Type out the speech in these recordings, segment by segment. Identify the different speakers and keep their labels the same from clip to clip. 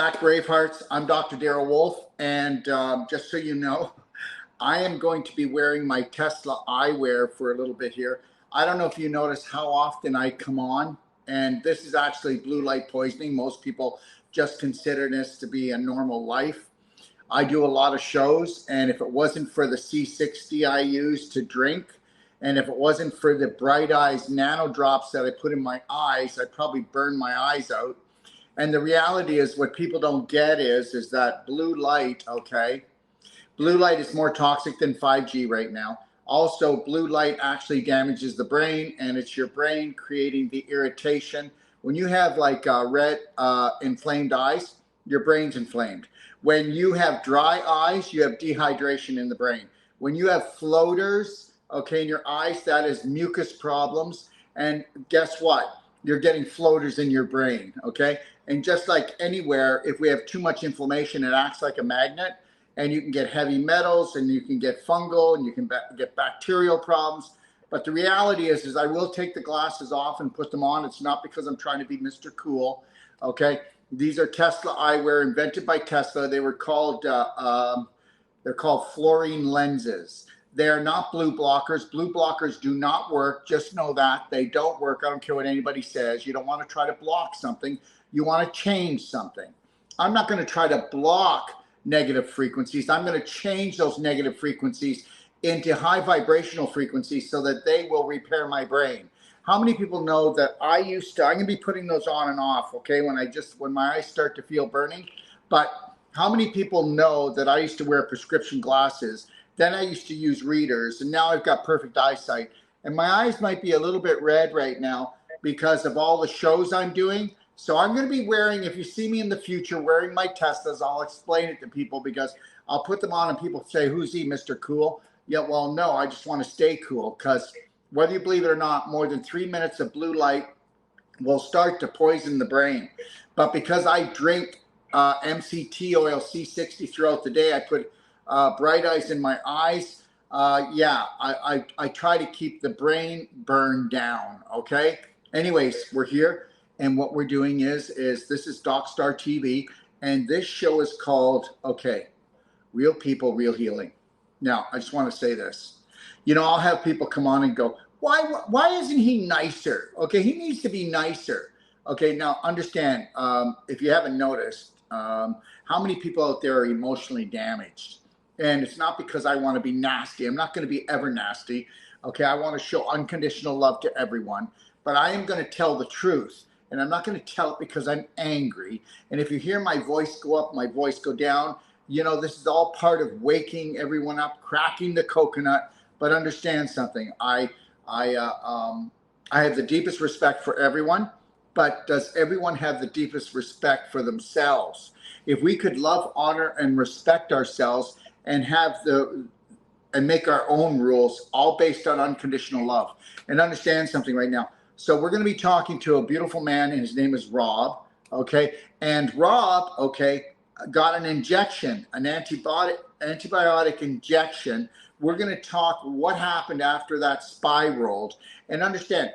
Speaker 1: back, Bravehearts. I'm Dr. Darrell Wolfe, and just so you know, I am going to be wearing my Tesla eyewear for a little bit here. I don't know if you notice how often I come on, and this is actually blue light poisoning. Most people just consider this to be a normal life. I do a lot of shows, and if it wasn't for the C60 I use to drink, and if it wasn't for the Bright Eyes nano drops that I put in my eyes, I'd probably burn my eyes out. And the reality is, what people don't get is that blue light, okay, blue light is more toxic than 5G right now. Also, blue light actually damages the brain, and it's your brain creating the irritation. When you have like red inflamed eyes, your brain's inflamed. When you have dry eyes, you have dehydration in the brain. When you have floaters, okay, in your eyes, that is mucus problems. And guess what? You're getting floaters in your brain, okay? And just like anywhere, if we have too much inflammation, it acts like a magnet, and you can get heavy metals, and you can get fungal, and you can get bacterial problems. But the reality is I will take the glasses off and put them on. It's not because I'm trying to be Mr. Cool, okay? These are Tesla eyewear, invented by Tesla. They were called, they're called fluorine lenses. They're not blue blockers. Blue blockers do not work. Just know that. They don't work. I don't care what anybody says. You don't want to try to block something. You want to change something. I'm not going to try to block negative frequencies. I'm going to change those negative frequencies into high vibrational frequencies so that they will repair my brain. How many people know that I'm going to be putting those on and off, okay, when my eyes start to feel burning. But how many people know that I used to wear prescription glasses? Then I used to use readers, and now I've got perfect eyesight. And my eyes might be a little bit red right now because of all the shows I'm doing. So I'm going to be wearing, if you see me in the future wearing my Teslas, I'll explain it to people because I'll put them on and people say, who's he, Mr. Cool? Yeah, well, no, I just want to stay cool, because whether you believe it or not, more than 3 minutes of blue light will start to poison the brain. But because I drink MCT oil C60 throughout the day, I put Bright Eyes in my eyes. I try to keep the brain burned down, okay? Anyways, we're here, and what we're doing is this is DocStar TV, and this show is called, okay, Real People, Real Healing. Now, I just want to say this. You know, I'll have people come on and go, why isn't he nicer? Okay, he needs to be nicer. Okay, now understand, if you haven't noticed, how many people out there are emotionally damaged? And it's not because I want to be nasty. I'm not going to be ever nasty. Okay, I want to show unconditional love to everyone. But I am going to tell the truth. And I'm not going to tell it because I'm angry. And if you hear my voice go up, my voice go down, you know, this is all part of waking everyone up, cracking the coconut. But understand something. I have the deepest respect for everyone. But does everyone have the deepest respect for themselves? If we could love, honor, and respect ourselves, and make our own rules, all based on unconditional love. And understand something right now. So we're going to be talking to a beautiful man, and his name is Rob, okay? And Rob, okay, got an injection, an antibiotic injection. We're going to talk what happened after that spiraled. And understand,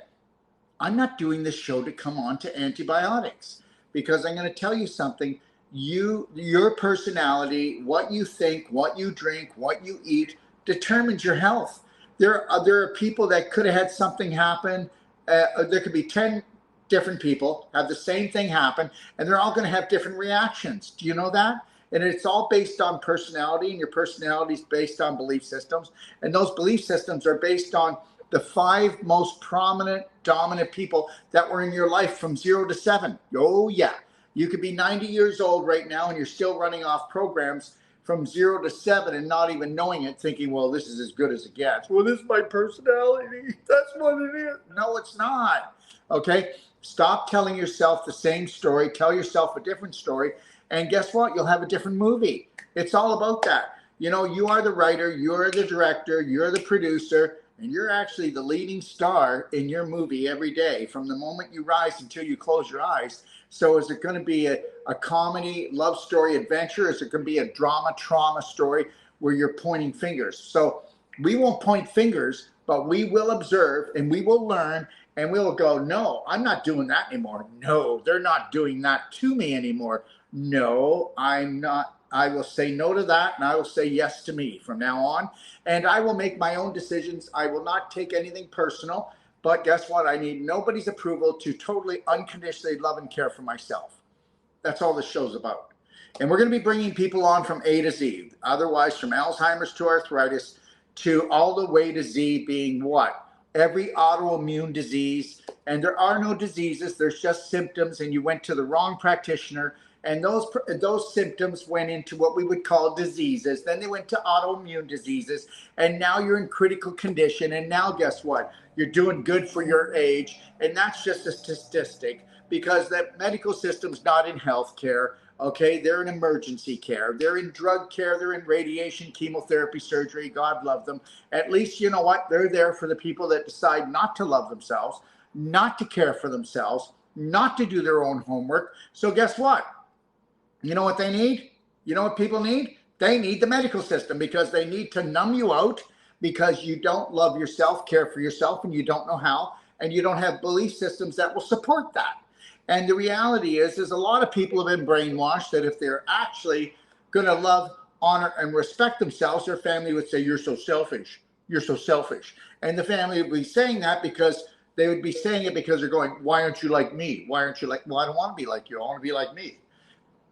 Speaker 1: I'm not doing this show to come on to antibiotics, because I'm going to tell you something. Your personality, what you think, what you drink, what you eat determines your health. There are people that could have had something happen. There could be 10 different people have the same thing happen, and they're all going to have different reactions. Do you know that? And it's all based on personality, and your personality is based on belief systems. And those belief systems are based on the 5 most prominent, dominant people that were in your life from 0 to 7. Oh, yeah. You could be 90 years old right now, and you're still running off programs from 0 to 7 and not even knowing it, thinking, well, this is as good as it gets. Well, this is my personality. That's what it is. No, it's not. Okay? Stop telling yourself the same story. Tell yourself a different story. And guess what? You'll have a different movie. It's all about that. You know, you are the writer, you're the director, you're the producer, and you're actually the leading star in your movie every day, from the moment you rise until you close your eyes. So is it going to be a comedy, love story, adventure? Is it going to be a drama, trauma story where you're pointing fingers? So we won't point fingers, but we will observe, and we will learn, and we'll go, no, I'm not doing that anymore. No, they're not doing that to me anymore. No, I'm not. I will say no to that, and I will say yes to me from now on. And I will make my own decisions. I will not take anything personal. But guess what? I need nobody's approval to totally unconditionally love and care for myself. That's all this show's about. And we're going to be bringing people on from A to Z. Otherwise, from Alzheimer's to arthritis to all the way to Z being what? Every autoimmune disease. And there are no diseases. There's just symptoms. And you went to the wrong practitioner. And those symptoms went into what we would call diseases. Then they went to autoimmune diseases. And now you're in critical condition. And now guess what? You're doing good for your age. And that's just a statistic, because the medical system's not in healthcare. Okay, they're in emergency care. They're in drug care. They're in radiation, chemotherapy, surgery. God love them. At least, you know what? They're there for the people that decide not to love themselves, not to care for themselves, not to do their own homework. So guess what? You know what they need? You know what people need? They need the medical system, because they need to numb you out because you don't love yourself, care for yourself, and you don't know how, and you don't have belief systems that will support that. And the reality is a lot of people have been brainwashed that if they're actually going to love, honor, and respect themselves, their family would say, "You're so selfish. You're so selfish." And the family would be saying that because they would be saying it because they're going, "Why aren't you like me? Why aren't you like?" Well, I don't want to be like you. I want to be like me.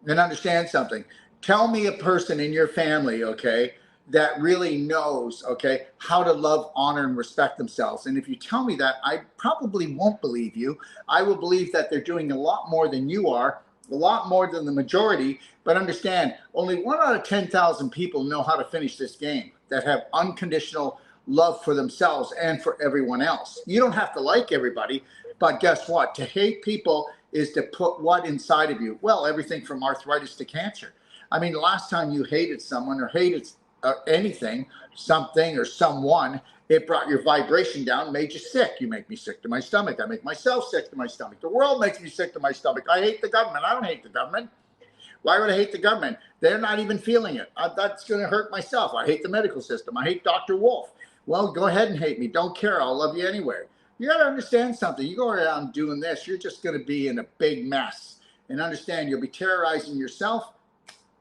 Speaker 1: And understand something. Tell me a person in your family, okay, that really knows, okay, how to love, honor, and respect themselves. And if you tell me that, I probably won't believe you. I will believe that they're doing a lot more than you are, a lot more than the majority. But understand, only 1 out of 10,000 people know how to finish this game, that have unconditional love for themselves and for everyone else. You don't have to like everybody, but guess what? To hate people is to put what inside of you? Well, everything from arthritis to cancer. I mean, the last time you hated someone or hated anything, something or someone, it brought your vibration down, made you sick. You make me sick to my stomach. I make myself sick to my stomach. The world makes me sick to my stomach. I hate the government. I don't hate the government. Why would I hate the government? They're not even feeling it. That's going to hurt myself. I hate the medical system. I hate Dr. Wolf. Well, go ahead and hate me. Don't care. I'll love you anyway. You got to understand something. You go around doing this, you're just going to be in a big mess. And understand, you'll be terrorizing yourself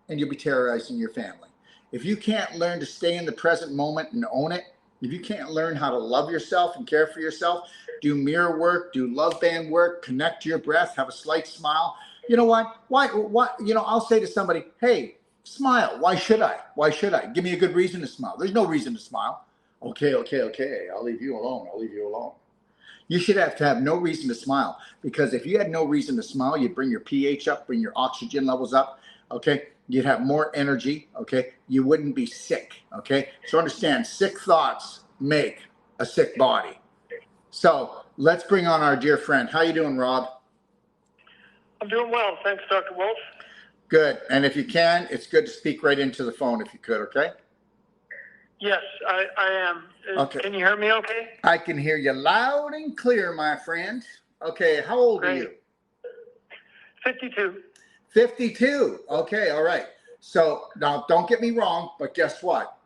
Speaker 1: and you'll be terrorizing your family. If you can't learn to stay in the present moment and own it, if you can't learn how to love yourself and care for yourself, do mirror work, do love band work, connect to your breath, have a slight smile. You know what? Why? You know, I'll say to somebody, "Hey, smile." Why should I? Why should I? Give me a good reason to smile. There's no reason to smile. Okay. I'll leave you alone. I'll leave you alone. You should have to have no reason to smile, because if you had no reason to smile, you'd bring your pH up, bring your oxygen levels up, okay? You'd have more energy, okay? You wouldn't be sick, okay? So understand, sick thoughts make a sick body. So let's bring on our dear friend. How you doing, Rob?
Speaker 2: I'm doing well. Thanks, Dr. Wolf.
Speaker 1: Good. And if you can, it's good to speak right into the phone if you could, okay?
Speaker 2: Yes, I am.
Speaker 1: Okay.
Speaker 2: Can you hear me okay?
Speaker 1: I can hear you loud and clear, my friend. Okay, how old
Speaker 2: Great.
Speaker 1: are you?
Speaker 2: 52.
Speaker 1: 52. Okay, all right. So now don't get me wrong, but guess what?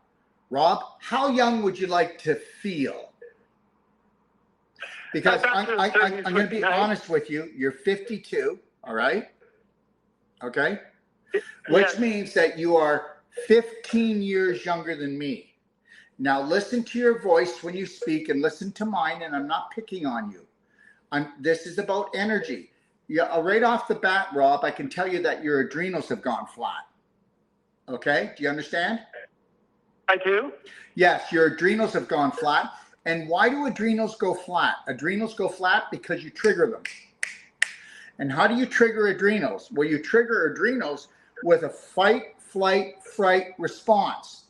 Speaker 1: Rob, how young would you like to feel? Because I'm going to be honest with you. You're 52, all right? Okay? Which means that you are 15 years younger than me. Now listen to your voice when you speak and listen to mine, and I'm not picking on you. This is about energy. Yeah, right off the bat, Rob, I can tell you that your adrenals have gone flat. Okay? Do you understand?
Speaker 2: I do.
Speaker 1: Yes, your adrenals have gone flat. And why do adrenals go flat? Adrenals go flat because you trigger them. And how do you trigger adrenals? Well, you trigger adrenals with a fight, flight, fright response.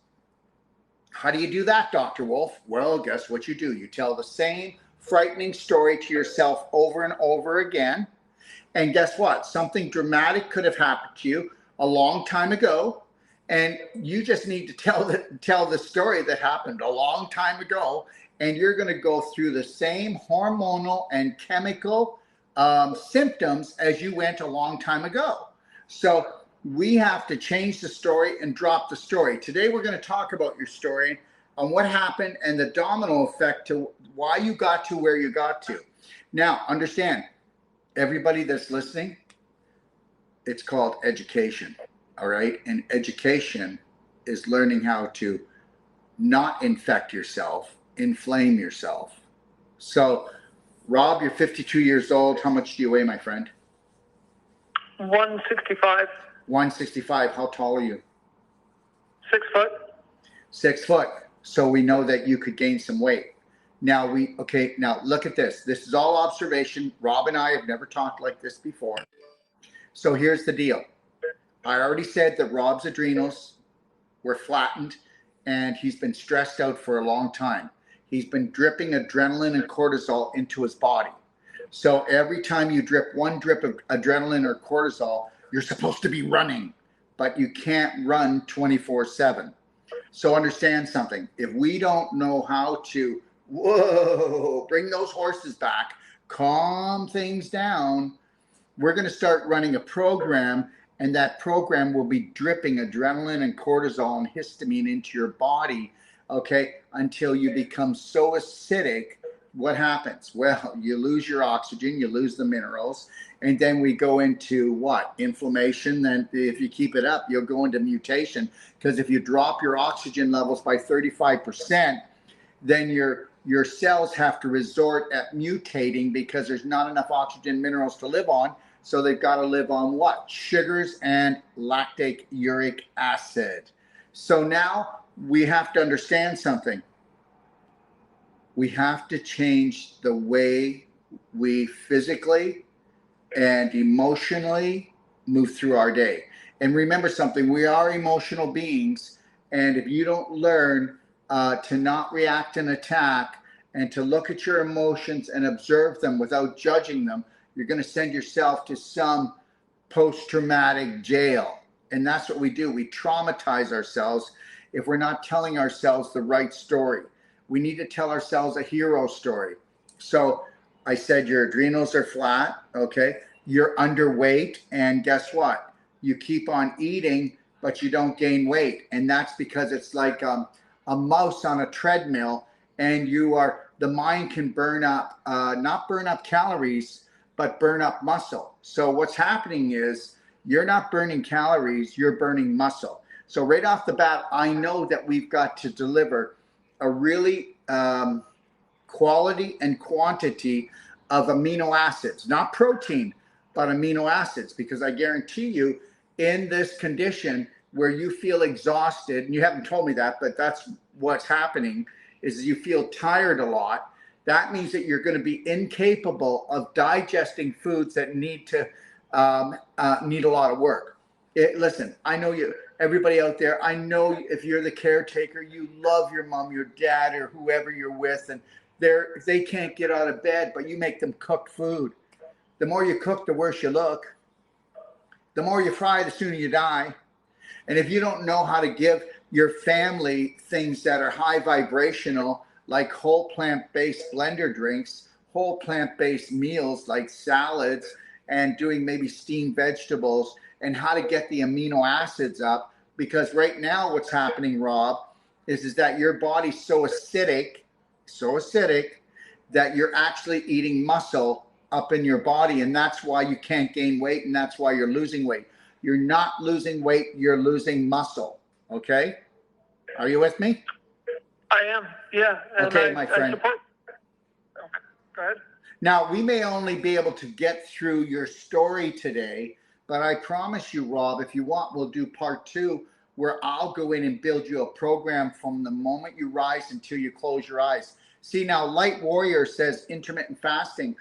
Speaker 1: How do you do that, Dr. Wolf? Well, guess what you do? You tell the same frightening story to yourself over and over again. And guess what? Something dramatic could have happened to you a long time ago. And you just need to tell the story that happened a long time ago. And you're going to go through the same hormonal and chemical symptoms as you went a long time ago. So we have to change the story and drop the story. Today, we're going to talk about your story and what happened and the domino effect to why you got to where you got to. Now, understand, everybody that's listening, It's called education. All right. And education is learning how to not infect yourself, inflame yourself. So, Rob, you're 52 years old. How much do you weigh, my friend?
Speaker 2: 165.
Speaker 1: 165. How tall are you?
Speaker 2: 6 foot.
Speaker 1: 6 foot. So we know that you could gain some weight. Now now look at this. This is all observation. Rob and I have never talked like this before. So here's the deal. I already said that Rob's adrenals were flattened and he's been stressed out for a long time. He's been dripping adrenaline and cortisol into his body. So every time you drip one drip of adrenaline or cortisol, you're supposed to be running, but you can't run 24/7. So understand something. If we don't know how to, bring those horses back, calm things down, we're going to start running a program, and that program will be dripping adrenaline and cortisol and histamine into your body, okay, until you become so acidic. What happens? Well, you lose your oxygen, you lose the minerals, and then we go into what? Inflammation. Then if you keep it up, you'll go into mutation, because if you drop your oxygen levels by 35%, then your cells have to resort at mutating because there's not enough oxygen minerals to live on. So they've got to live on what? Sugars and lactic uric acid. So now we have to understand something. We have to change the way we physically and emotionally move through our day. And remember something, we are emotional beings. And if you don't learn to not react and attack and to look at your emotions and observe them without judging them, you're going to send yourself to some post-traumatic jail. And that's what we do. We traumatize ourselves if we're not telling ourselves the right story. We need to tell ourselves a hero story. So I said your adrenals are flat, okay? You're underweight, and guess what? You keep on eating, but you don't gain weight. And that's because it's like a mouse on a treadmill, and the mind can burn up, not burn up calories, but burn up muscle. So what's happening is you're not burning calories, you're burning muscle. So right off the bat, I know that we've got to deliver a really quality and quantity of amino acids, not protein, but amino acids, because I guarantee you in this condition where you feel exhausted, and you haven't told me that, but that's what's happening, is you feel tired a lot. That means that you're going to be incapable of digesting foods that need a lot of work. Listen, I know you, everybody out there, I know if you're the caretaker, you love your mom, your dad, or whoever you're with, and they can't get out of bed, but you make them cook food. The more you cook, the worse you look. The more you fry, the sooner you die. And if you don't know how to give your family things that are high vibrational, like whole plant-based blender drinks, whole plant-based meals like salads, and doing maybe steamed vegetables, and how to get the amino acids up. Because right now what's happening, Rob, is that your body's so acidic that you're actually eating muscle up in your body, and that's why you can't gain weight, and that's why you're losing weight. You're not losing weight, you're losing muscle. Okay? Are you with me?
Speaker 2: I am, yeah. And
Speaker 1: okay, my friend.
Speaker 2: Okay, go ahead.
Speaker 1: Now, we may only be able to get through your story today, but I promise you, Rob, if you want, we'll do part 2, where I'll go in and build you a program from the moment you rise until you close your eyes. See, now, Light Warrior says intermittent fasting.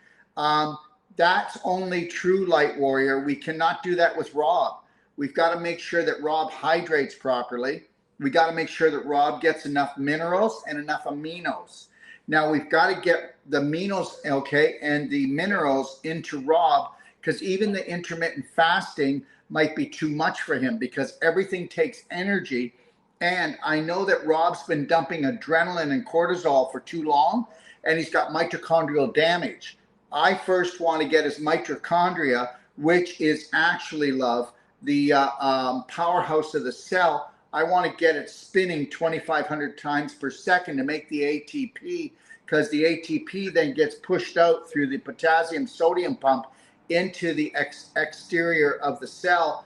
Speaker 1: That's only true, Light Warrior. We cannot do that with Rob. We've got to make sure that Rob hydrates properly. We got to make sure that Rob gets enough minerals and enough aminos. Now, we've got to get the aminos, okay, and the minerals into Rob, because even the intermittent fasting might be too much for him, because everything takes energy. And I know that Rob's been dumping adrenaline and cortisol for too long, and he's got mitochondrial damage. I first want to get his mitochondria, which is actually, love, the powerhouse of the cell. I want to get it spinning 2,500 times per second to make the ATP, because the ATP then gets pushed out through the potassium sodium pump into the exterior of the cell,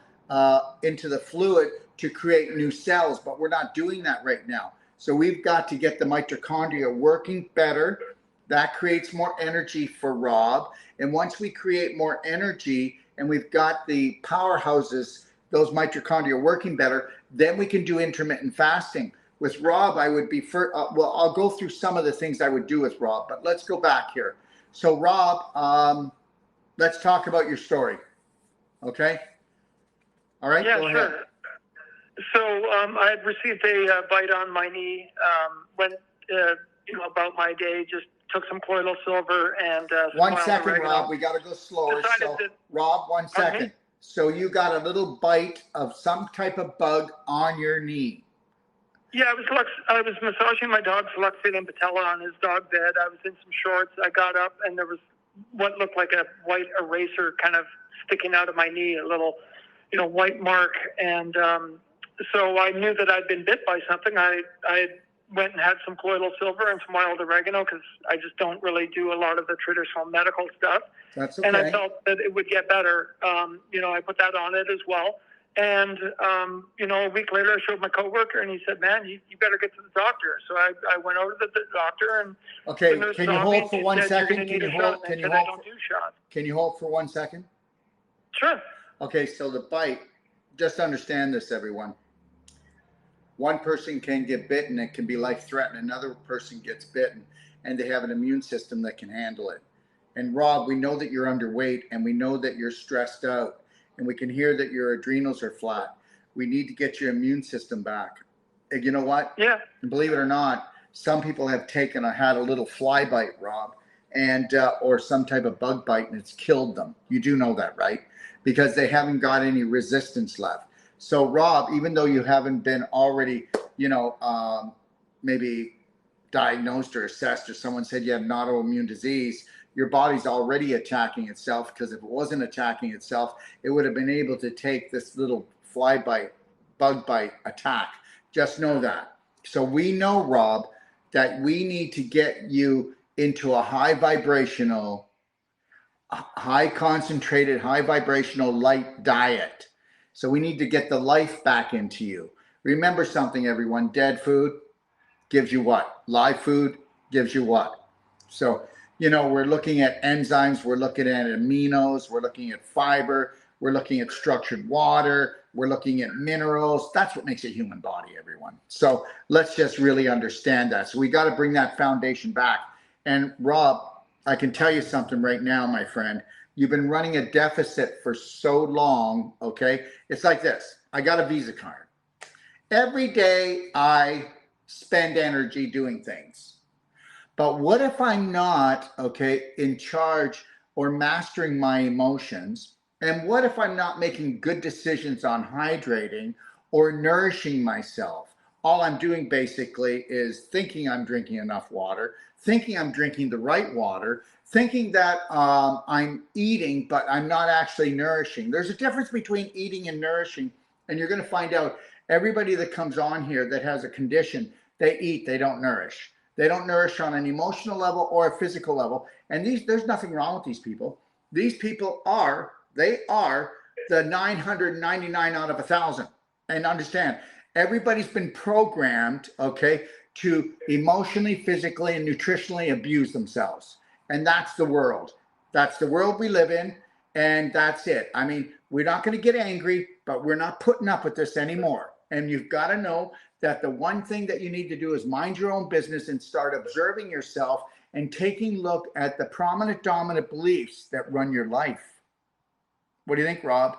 Speaker 1: into the fluid to create new cells, but we're not doing that right now. So we've got to get the mitochondria working better. That creates more energy for Rob. And once we create more energy and we've got the powerhouses, those mitochondria working better, then we can do intermittent fasting. With Rob, I would be well, I'll go through some of the things I would do with Rob, but let's go back here. So Rob, let's talk about your story. Okay? All right,
Speaker 2: Yeah,
Speaker 1: go
Speaker 2: sure.
Speaker 1: ahead.
Speaker 2: So I had received a bite on my knee. Went, about my day, just took some colloidal silver and
Speaker 1: 1 second, Rob. We got to go slower. So, Rob, 1 second. So you got a little bite of some type of bug on your knee.
Speaker 2: Yeah, I was massaging my dog's luxating patella on his dog bed. I was in some shorts. I got up and there was what looked like a white eraser kind of sticking out of my knee, a little, white mark. And so I knew that I'd been bit by something. I went and had some colloidal silver and some wild oregano because I just don't really do a lot of the traditional medical stuff.
Speaker 1: That's okay.
Speaker 2: And I felt that it would get better. I put that on it as well. And, a week later, I showed my coworker, and he said, man, you better get to the doctor. So I went over to the doctor. And
Speaker 1: okay, can you hold for 1 second? Can you hold?
Speaker 2: I don't do shots.
Speaker 1: Can you hold for 1 second?
Speaker 2: Sure.
Speaker 1: Okay, so the bite, just understand this, everyone. One person can get bitten, it can be life-threatening. Another person gets bitten, and they have an immune system that can handle it. And Rob, we know that you're underweight, and we know that you're stressed out, and we can hear that your adrenals are flat. We need to get your immune system back. And you know what?
Speaker 2: Yeah.
Speaker 1: And believe it or not, some people have had a little fly bite, Rob, and or some type of bug bite, and it's killed them. You do know that, right? Because they haven't got any resistance left. So Rob, even though you haven't been already, maybe diagnosed or assessed, or someone said you had an autoimmune disease, your body's already attacking itself, because if it wasn't attacking itself, it would have been able to take this little fly bite, bug bite attack. Just know that. So we know, Rob, that we need to get you into a high vibrational, high concentrated, high vibrational light diet. So we need to get the life back into you. Remember something, everyone. Dead food gives you what? Live food gives you what? So, we're looking at enzymes. We're looking at aminos. We're looking at fiber. We're looking at structured water. We're looking at minerals. That's what makes a human body, everyone. So let's just really understand that. So we got to bring that foundation back. And Rob, I can tell you something right now, my friend. You've been running a deficit for so long, okay? It's like this. I got a Visa card. Every day I spend energy doing things. But what if I'm not, in charge or mastering my emotions? And what if I'm not making good decisions on hydrating or nourishing myself? All I'm doing basically is thinking I'm drinking enough water, thinking I'm drinking the right water, thinking that I'm eating, but I'm not actually nourishing. There's a difference between eating and nourishing, and you're going to find out everybody that comes on here that has a condition, they eat, they don't nourish. They don't nourish on an emotional level or a physical level. And there's nothing wrong with these people. These people are the 999 out of 1,000. And understand, everybody's been programmed, to emotionally, physically, and nutritionally abuse themselves. And that's the world. That's the world we live in. And that's it. I mean, we're not going to get angry, but we're not putting up with this anymore. And you've got to know that the one thing that you need to do is mind your own business and start observing yourself and taking a look at the prominent dominant beliefs that run your life. What do you think, Rob?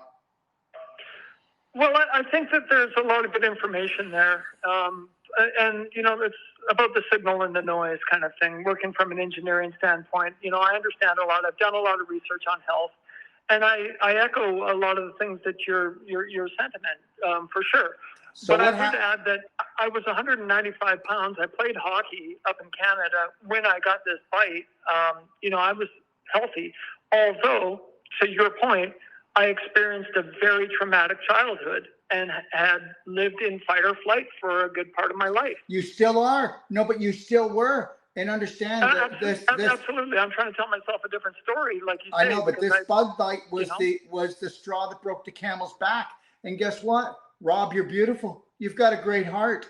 Speaker 2: Well, I think that there's a lot of good information there. And, it's about the signal and the noise kind of thing, working from an engineering standpoint. I understand a lot. I've done a lot of research on health. And I echo a lot of the things that your sentiment, for sure.
Speaker 1: So
Speaker 2: but I would add that I was 195 pounds. I played hockey up in Canada when I got this bite. I was healthy. Although, to your point, I experienced a very traumatic childhood and had lived in fight or flight for a good part of my life.
Speaker 1: You still are. No, but you still were. And understand that this
Speaker 2: absolutely. I'm trying to tell myself a different story, like you say.
Speaker 1: I know, but this bug bite was the straw that broke the camel's back. And guess what? Rob, you're beautiful. You've got a great heart.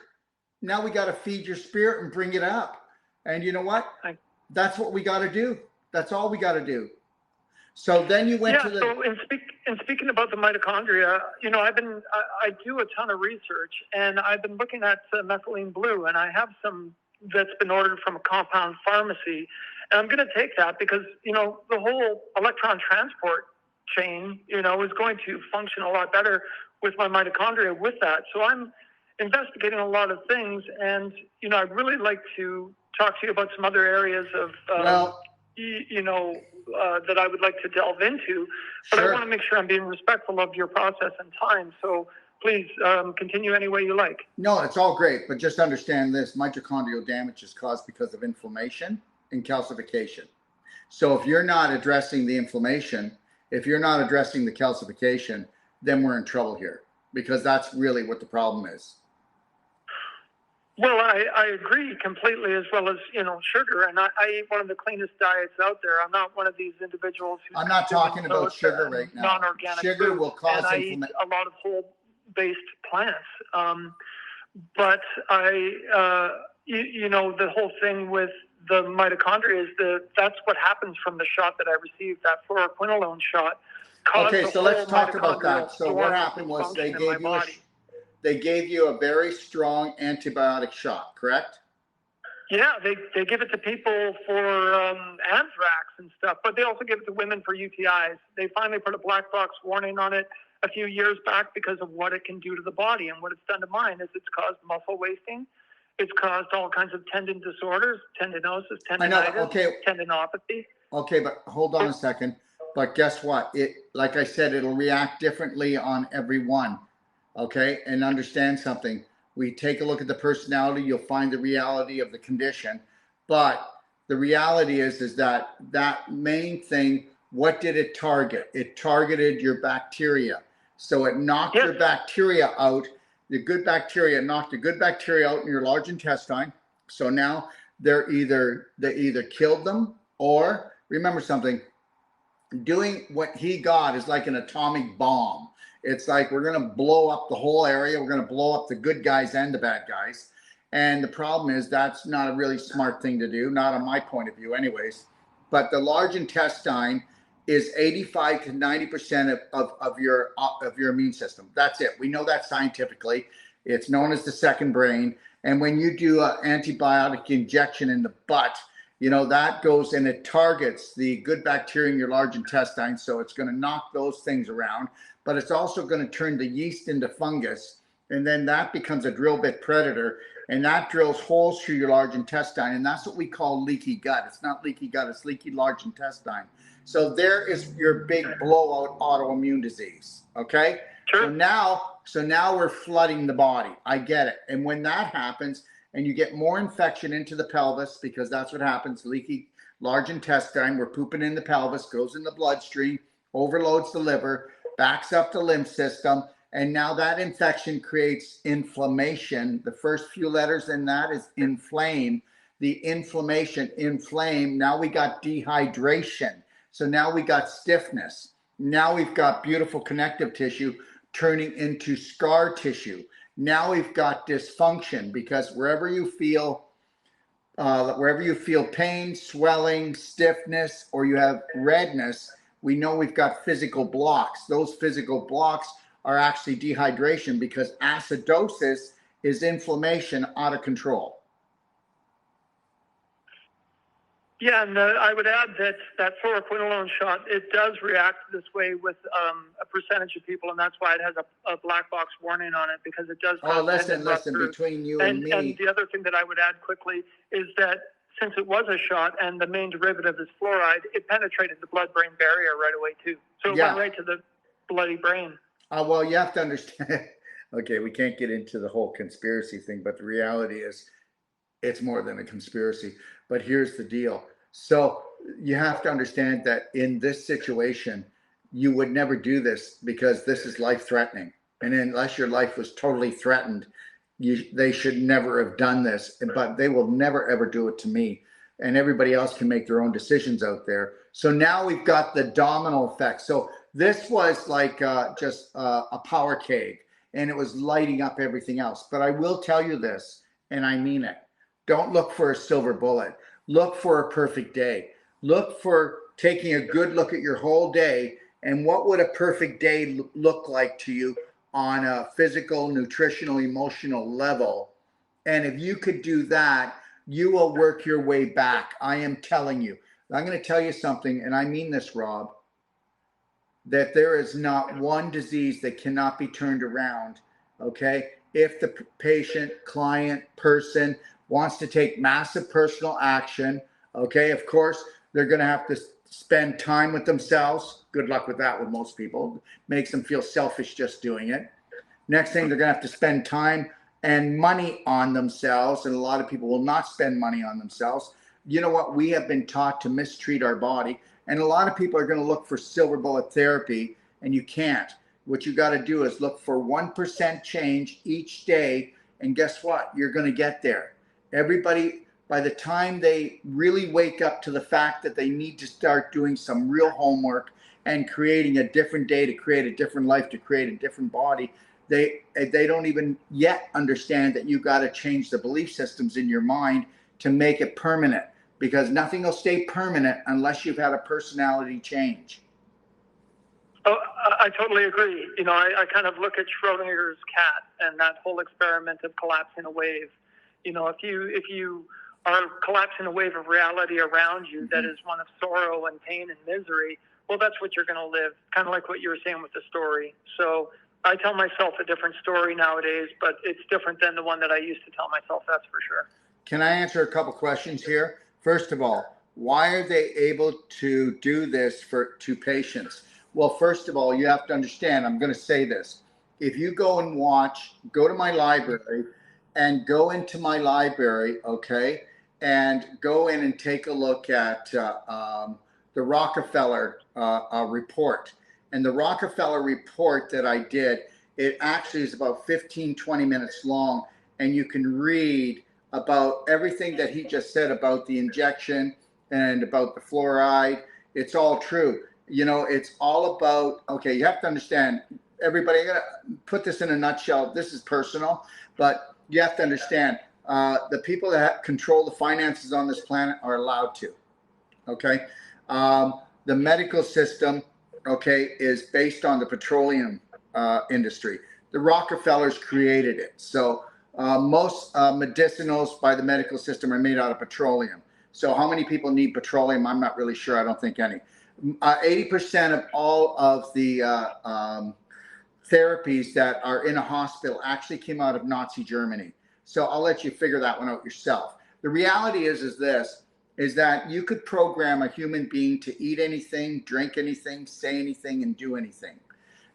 Speaker 1: Now we got to feed your spirit and bring it up. And you know what? That's what we got to do. That's all we got to do. So then you went to the...
Speaker 2: So in speaking about the mitochondria, you know, I do a ton of research, and I've been looking at methylene blue, and I have some that's been ordered from a compound pharmacy. And I'm going to take that because, you know, the whole electron transport chain, you know, is going to function a lot better with my mitochondria with that. So I'm investigating a lot of things, and, you know, I'd really like to talk to you about some other areas of, you know, that I would like to delve into, but I want to make sure I'm being respectful of your process and time. So please continue any way you like.
Speaker 1: No, it's all great, but just understand this: mitochondrial damage is caused because of inflammation and calcification. So if you're not addressing the inflammation, if you're not addressing the calcification, then we're in trouble here, because that's really what the problem is.
Speaker 2: Well, I agree completely, as well as, you know, sugar. And I eat one of the cleanest diets out there. I'm not one of these individuals who's...
Speaker 1: I'm not talking about sugar right now.
Speaker 2: Non-organic
Speaker 1: sugar
Speaker 2: food,
Speaker 1: will cause
Speaker 2: and
Speaker 1: inflammation.
Speaker 2: I eat a lot of whole-based plants. But you know, the whole thing with the mitochondria is that's what happens from the shot that I received, that fluoroquinolone shot.
Speaker 1: Okay, so let's talk about that. So what happened was they gave you a very strong antibiotic shot, correct?
Speaker 2: Yeah, they give it to people for anthrax and stuff, but they also give it to women for UTIs. They finally put a black box warning on it a few years back because of what it can do to the body. And what it's done to mine is it's caused muscle wasting. It's caused all kinds of tendon disorders, tendinosis, tendinitis, tendinopathy.
Speaker 1: Okay, but hold on a second. But guess what? Like I said, it'll react differently on everyone. Okay, and understand something. We take a look at the personality, you'll find the reality of the condition. But the reality is that main thing, what did it target? It targeted your bacteria. So it knocked your bacteria out. The good bacteria knocked the good bacteria out in your large intestine. So now they either killed them, or remember something, doing what he got is like an atomic bomb. It's like we're going to blow up the whole area. We're going to blow up the good guys and the bad guys. And the problem is that's not a really smart thing to do, not on my point of view anyways. But the large intestine is 85 to 90% of your immune system. That's it. We know that scientifically. It's known as the second brain. And when you do an antibiotic injection in the butt, you know, that goes and it targets the good bacteria in your large intestine. So it's going to knock those things around. But it's also going to turn the yeast into fungus, and then that becomes a drill bit predator, and that drills holes through your large intestine, and that's what we call leaky gut. It's not leaky gut, it's leaky large intestine. So there is your big blowout autoimmune disease, okay?
Speaker 2: Sure.
Speaker 1: So now we're flooding the body. I get it. And when that happens, and you get more infection into the pelvis, because that's what happens, leaky large intestine, we're pooping in the pelvis, goes in the bloodstream, overloads the liver, backs up the lymph system, and now that infection creates inflammation. The first few letters in that is inflame. The inflammation, inflame. Now we got dehydration. So now we got stiffness. Now we've got beautiful connective tissue turning into scar tissue. Now we've got dysfunction, because wherever you feel pain, swelling, stiffness, or you have redness, we know we've got physical blocks. Those physical blocks are actually dehydration, because acidosis is inflammation out of control.
Speaker 2: Yeah, and I would add that fluoroquinolone shot, it does react this way with a percentage of people, and that's why it has a black box warning on it, because it does.
Speaker 1: Oh, listen, between you and me.
Speaker 2: And the other thing that I would add quickly is that since it was a shot and the main derivative is fluoride, it penetrated the blood-brain barrier right away too. So it went right to the bloody brain.
Speaker 1: Well, you have to understand. Okay, we can't get into the whole conspiracy thing, but the reality is it's more than a conspiracy. But here's the deal. So you have to understand that in this situation, you would never do this, because this is life-threatening. And unless your life was totally threatened, they should never have done this. But they will never, ever do it to me. and everybody else can make their own decisions out there. So now we've got the domino effect. So this was like just a power cave, and it was lighting up everything else. But I will tell you this, and I mean it. Don't look for a silver bullet. Look for a perfect day. Look for taking a good look at your whole day, and what would a perfect day look like to you on a physical, nutritional, emotional level. And if you could do that, you will work your way back. I am telling you. I'm going to tell you something, and I mean this, Rob, that there is not one disease that cannot be turned around, okay? If the patient, client, person wants to take massive personal action, okay, of course, they're going to have to spend time with themselves. Good luck with that with most people. Makes them feel selfish just doing it. Next thing, they're going to have to spend time and money on themselves, and a lot of people will not spend money on themselves. You know what? We have been taught to mistreat our body, and a lot of people are going to look for silver bullet therapy, and you can't. What you got to do is look for 1% change each day, and guess what? You're going to get there. Everybody, by the time they really wake up to the fact that they need to start doing some real homework and creating a different day to create a different life, to create a different body, they don't even yet understand that you got to change the belief systems in your mind to make it permanent, because nothing will stay permanent unless you've had a personality change.
Speaker 2: Oh, I totally agree. You know, I kind of look at Schrodinger's cat and that whole experiment of collapsing a wave. You know, if you are collapsing a wave of reality around you that is one of sorrow and pain and misery, well, that's what you're going to live, kind of like what you were saying with the story. So I tell myself a different story nowadays, but it's different than the one that I used to tell myself, that's for sure.
Speaker 1: Can I answer a couple questions here? First of all, why are they able to do this to patients? Well, first of all, you have to understand, I'm going to say this. If you go and go to my library and go into my library, okay, and go in and take a look at the Rockefeller report. And the Rockefeller report that I did, it actually is about 15, 20 minutes long, and you can read about everything that he just said about the injection and about the fluoride. It's all true. You know, it's all about, okay, you have to understand, everybody, I gotta put this in a nutshell. This is personal, but you have to understand, the people that control the finances on this planet are allowed to, okay? The medical system, okay, is based on the petroleum industry. The Rockefellers created it. So most medicinals by the medical system are made out of petroleum. So how many people need petroleum? I'm not really sure. I don't think any. 80% of all of the therapies that are in a hospital actually came out of Nazi Germany. So I'll let you figure that one out yourself. The reality is that you could program a human being to eat anything, drink anything, say anything, and do anything.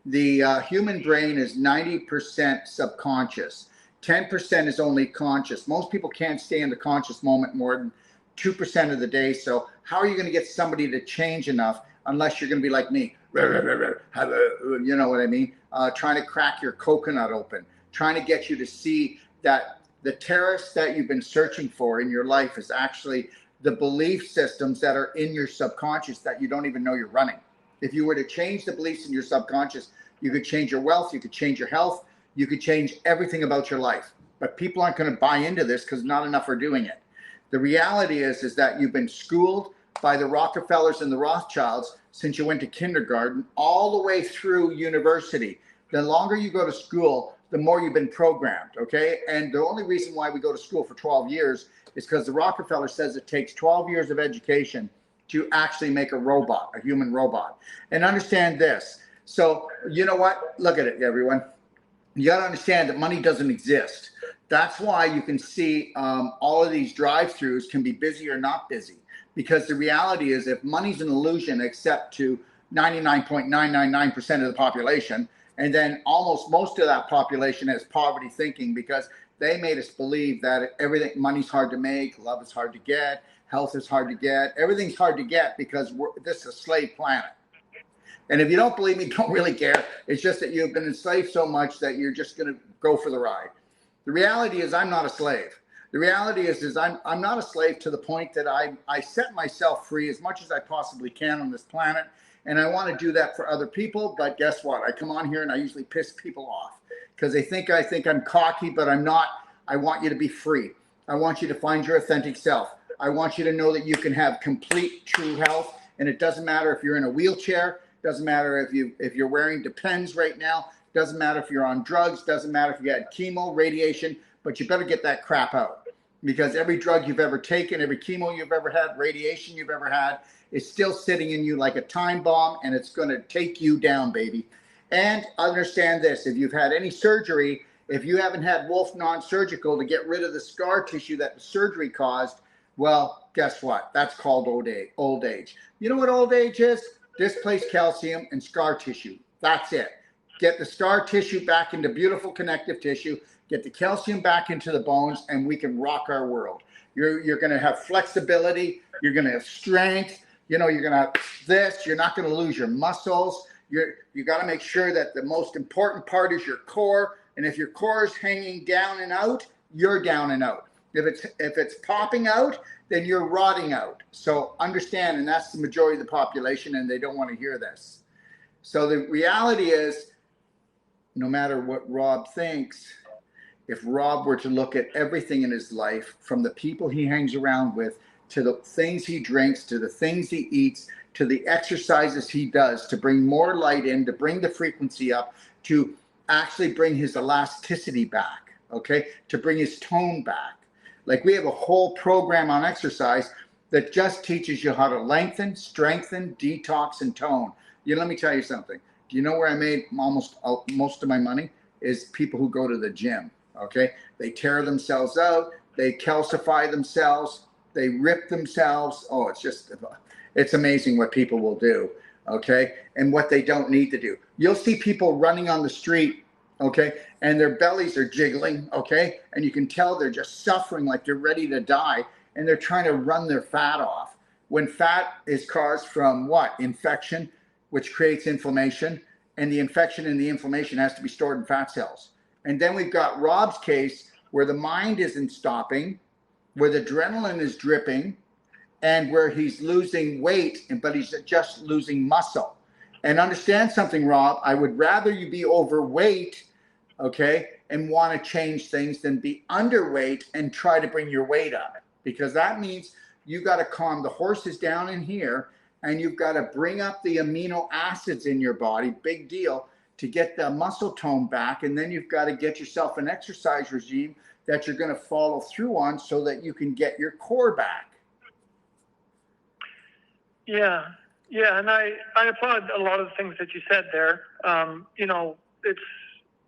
Speaker 1: The human brain is 90% subconscious. 10% is only conscious. Most people can't stay in the conscious moment more than 2% of the day. So how are you going to get somebody to change enough unless you're going to be like me? You know what I mean? Trying to crack your coconut open, trying to get you to see that the terrorists that you've been searching for in your life is actually the belief systems that are in your subconscious that you don't even know you're running. If you were to change the beliefs in your subconscious, you could change your wealth, you could change your health, you could change everything about your life. But people aren't going to buy into this because not enough are doing it. The reality is that you've been schooled by the Rockefellers and the Rothschilds since you went to kindergarten all the way through university. The longer you go to school, the more you've been programmed, okay? And the only reason why we go to school for 12 years is because the Rockefeller says it takes 12 years of education to actually make a robot, a human robot. And understand this. So, you know what? Look at it, everyone. You got to understand that money doesn't exist. That's why you can see all of these drive-thrus can be busy or not busy. Because the reality is, if money's an illusion, except to 99.999% of the population, and then almost most of that population has poverty thinking because they made us believe that money's hard to make, love is hard to get, health is hard to get, everything's hard to get because this is a slave planet. And if you don't believe me, don't really care. It's just that you've been enslaved so much that you're just going to go for the ride. The reality is I'm not a slave. The reality is I'm not a slave to the point that I set myself free as much as I possibly can on this planet. And I want to do that for other people. But guess what? I come on here and I usually piss people off because they think I think I'm cocky, but I'm not. I want you to be free. I want you to find your authentic self. I want you to know that you can have complete true health. And it doesn't matter if you're in a wheelchair. Doesn't matter if you're wearing Depends right now. Doesn't matter if you're on drugs. Doesn't matter if you had chemo, radiation. But you better get that crap out, because every drug you've ever taken, every chemo you've ever had, radiation you've ever had, is still sitting in you like a time bomb, and it's going to take you down, baby. And understand this: if you've had any surgery, if you haven't had Wolf non-surgical to get rid of the scar tissue that the surgery caused, well, guess what? That's called old age. You know what old age is? Displaced calcium and scar tissue. That's it. Get the scar tissue back into beautiful connective tissue. Get the calcium back into the bones, and we can rock our world. You're going to have flexibility. You're going to have strength. You're going to have this. You're not going to lose your muscles. You got to make sure that the most important part is your core. And if your core is hanging down and out, you're down and out. If it's popping out, then you're rotting out. So understand, and that's the majority of the population, and they don't want to hear this. So the reality is, no matter what Rob thinks, if Rob were to look at everything in his life, from the people he hangs around with, to the things he drinks, to the things he eats, to the exercises he does to bring more light in, to bring the frequency up, to actually bring his elasticity back, okay, to bring his tone back. Like, we have a whole program on exercise that just teaches you how to lengthen, strengthen, detox, and tone. Let me tell you something. Do you know where I made most of my money? Is people who go to the gym. Okay, they tear themselves out, they calcify themselves, they rip themselves. Oh, it's amazing what people will do. Okay, and what they don't need to do. You'll see people running on the street, okay, and their bellies are jiggling, okay, and you can tell they're just suffering, like they're ready to die, and they're trying to run their fat off. When fat is caused from what? Infection, which creates inflammation, and the infection and the inflammation has to be stored in fat cells. And then we've got Rob's case, where the mind isn't stopping, where the adrenaline is dripping, and where he's losing weight, but he's just losing muscle. And understand something, Rob, I would rather you be overweight, okay, and want to change things, than be underweight and try to bring your weight up. Because that means you got to calm the horses down in here, and you've got to bring up the amino acids in your body, big deal, to get the muscle tone back. And then you've got to get yourself an exercise regime that you're going to follow through on, so that you can get your core back. Yeah,
Speaker 2: and I applaud a lot of the things that you said there.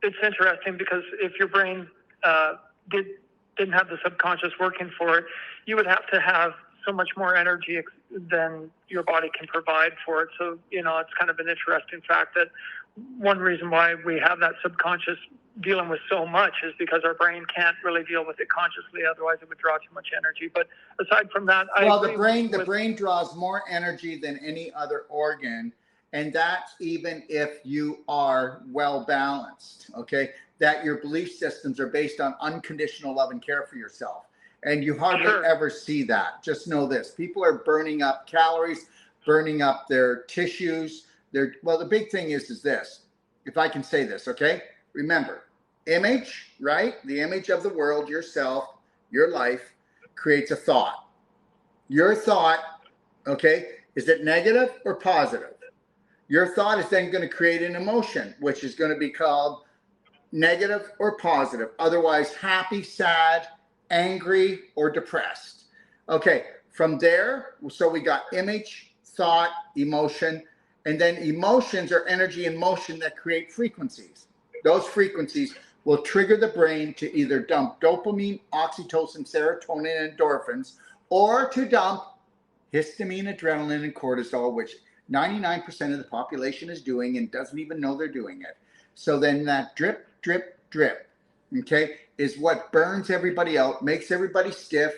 Speaker 2: It's interesting, because if your brain didn't have the subconscious working for it, you would have to have so much more energy than your body can provide for it. So, it's kind of an interesting fact that one reason why we have that subconscious dealing with so much is because our brain can't really deal with it consciously. Otherwise, it would draw too much energy. But aside from that,
Speaker 1: the brain draws more energy than any other organ. And that's even if you are well balanced, okay? That your belief systems are based on unconditional love and care for yourself. And you hardly ever see that. Just know this. People are burning up calories, burning up their tissues. The big thing is this. If I can say this, okay? Remember, image, right? The image of the world, yourself, your life, creates a thought. Your thought, okay, is it negative or positive? Your thought is then going to create an emotion, which is going to be called negative or positive. Otherwise, happy, sad, angry, or depressed. Okay, from there, so we got image, thought, emotion, and then emotions are energy in motion that create frequencies. Those frequencies will trigger the brain to either dump dopamine, oxytocin, serotonin, and endorphins, or to dump histamine, adrenaline, and cortisol, which 99% of the population is doing and doesn't even know they're doing it. So then that drip, drip, drip, okay, is what burns everybody out, makes everybody stiff,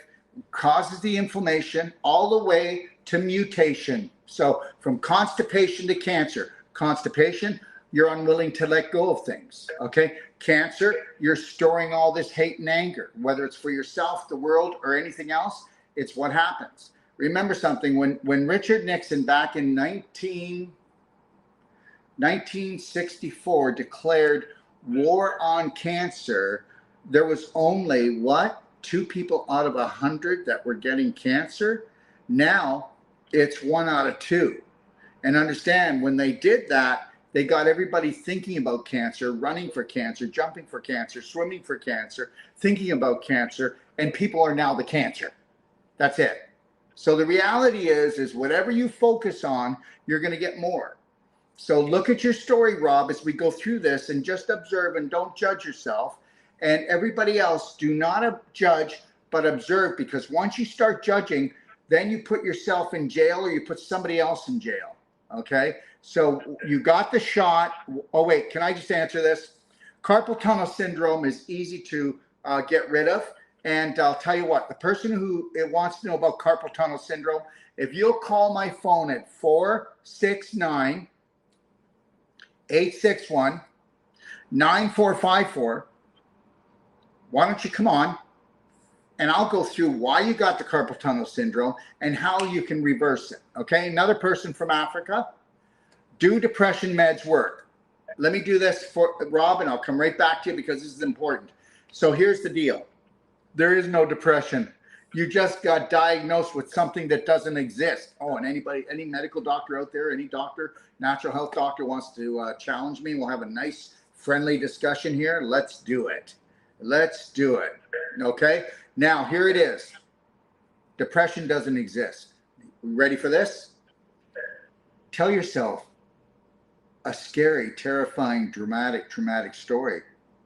Speaker 1: causes the inflammation, all the way to mutation. So from constipation to cancer. Constipation, you're unwilling to let go of things, okay? Cancer, you're storing all this hate and anger, whether it's for yourself, the world, or anything else. It's what happens. Remember something, when Richard Nixon back in 1964 declared war on cancer, there was only, what, 2 people out of 100 that were getting cancer. Now it's 1 out of 2. And understand, when they did that, they got everybody thinking about cancer, running for cancer, jumping for cancer, swimming for cancer, thinking about cancer, and people are now the cancer. That's it. So the reality is whatever you focus on, you're going to get more. So look at your story, Rob, as we go through this, and just observe and don't judge yourself. And everybody else, do not judge, but observe, because once you start judging, then you put yourself in jail or you put somebody else in jail. Okay? So you got the shot. Oh, wait, can I just answer this? Carpal tunnel syndrome is easy to get rid of. And I'll tell you what, the person who wants to know about carpal tunnel syndrome, if you'll call my phone at 469-861-9454, why don't you come on, and I'll go through why you got the carpal tunnel syndrome and how you can reverse it. Okay, another person from Africa, do depression meds work? Let me do this for Rob, and I'll come right back to you because this is important. So here's the deal. There is no depression. You just got diagnosed with something that doesn't exist. Oh, and anybody, any medical doctor out there, any doctor, natural health doctor wants to challenge me, we'll have a nice, friendly discussion here. Let's do it. Let's do it. Okay? Now, here it is. Depression doesn't exist. Ready for this? Tell yourself a scary, terrifying, traumatic story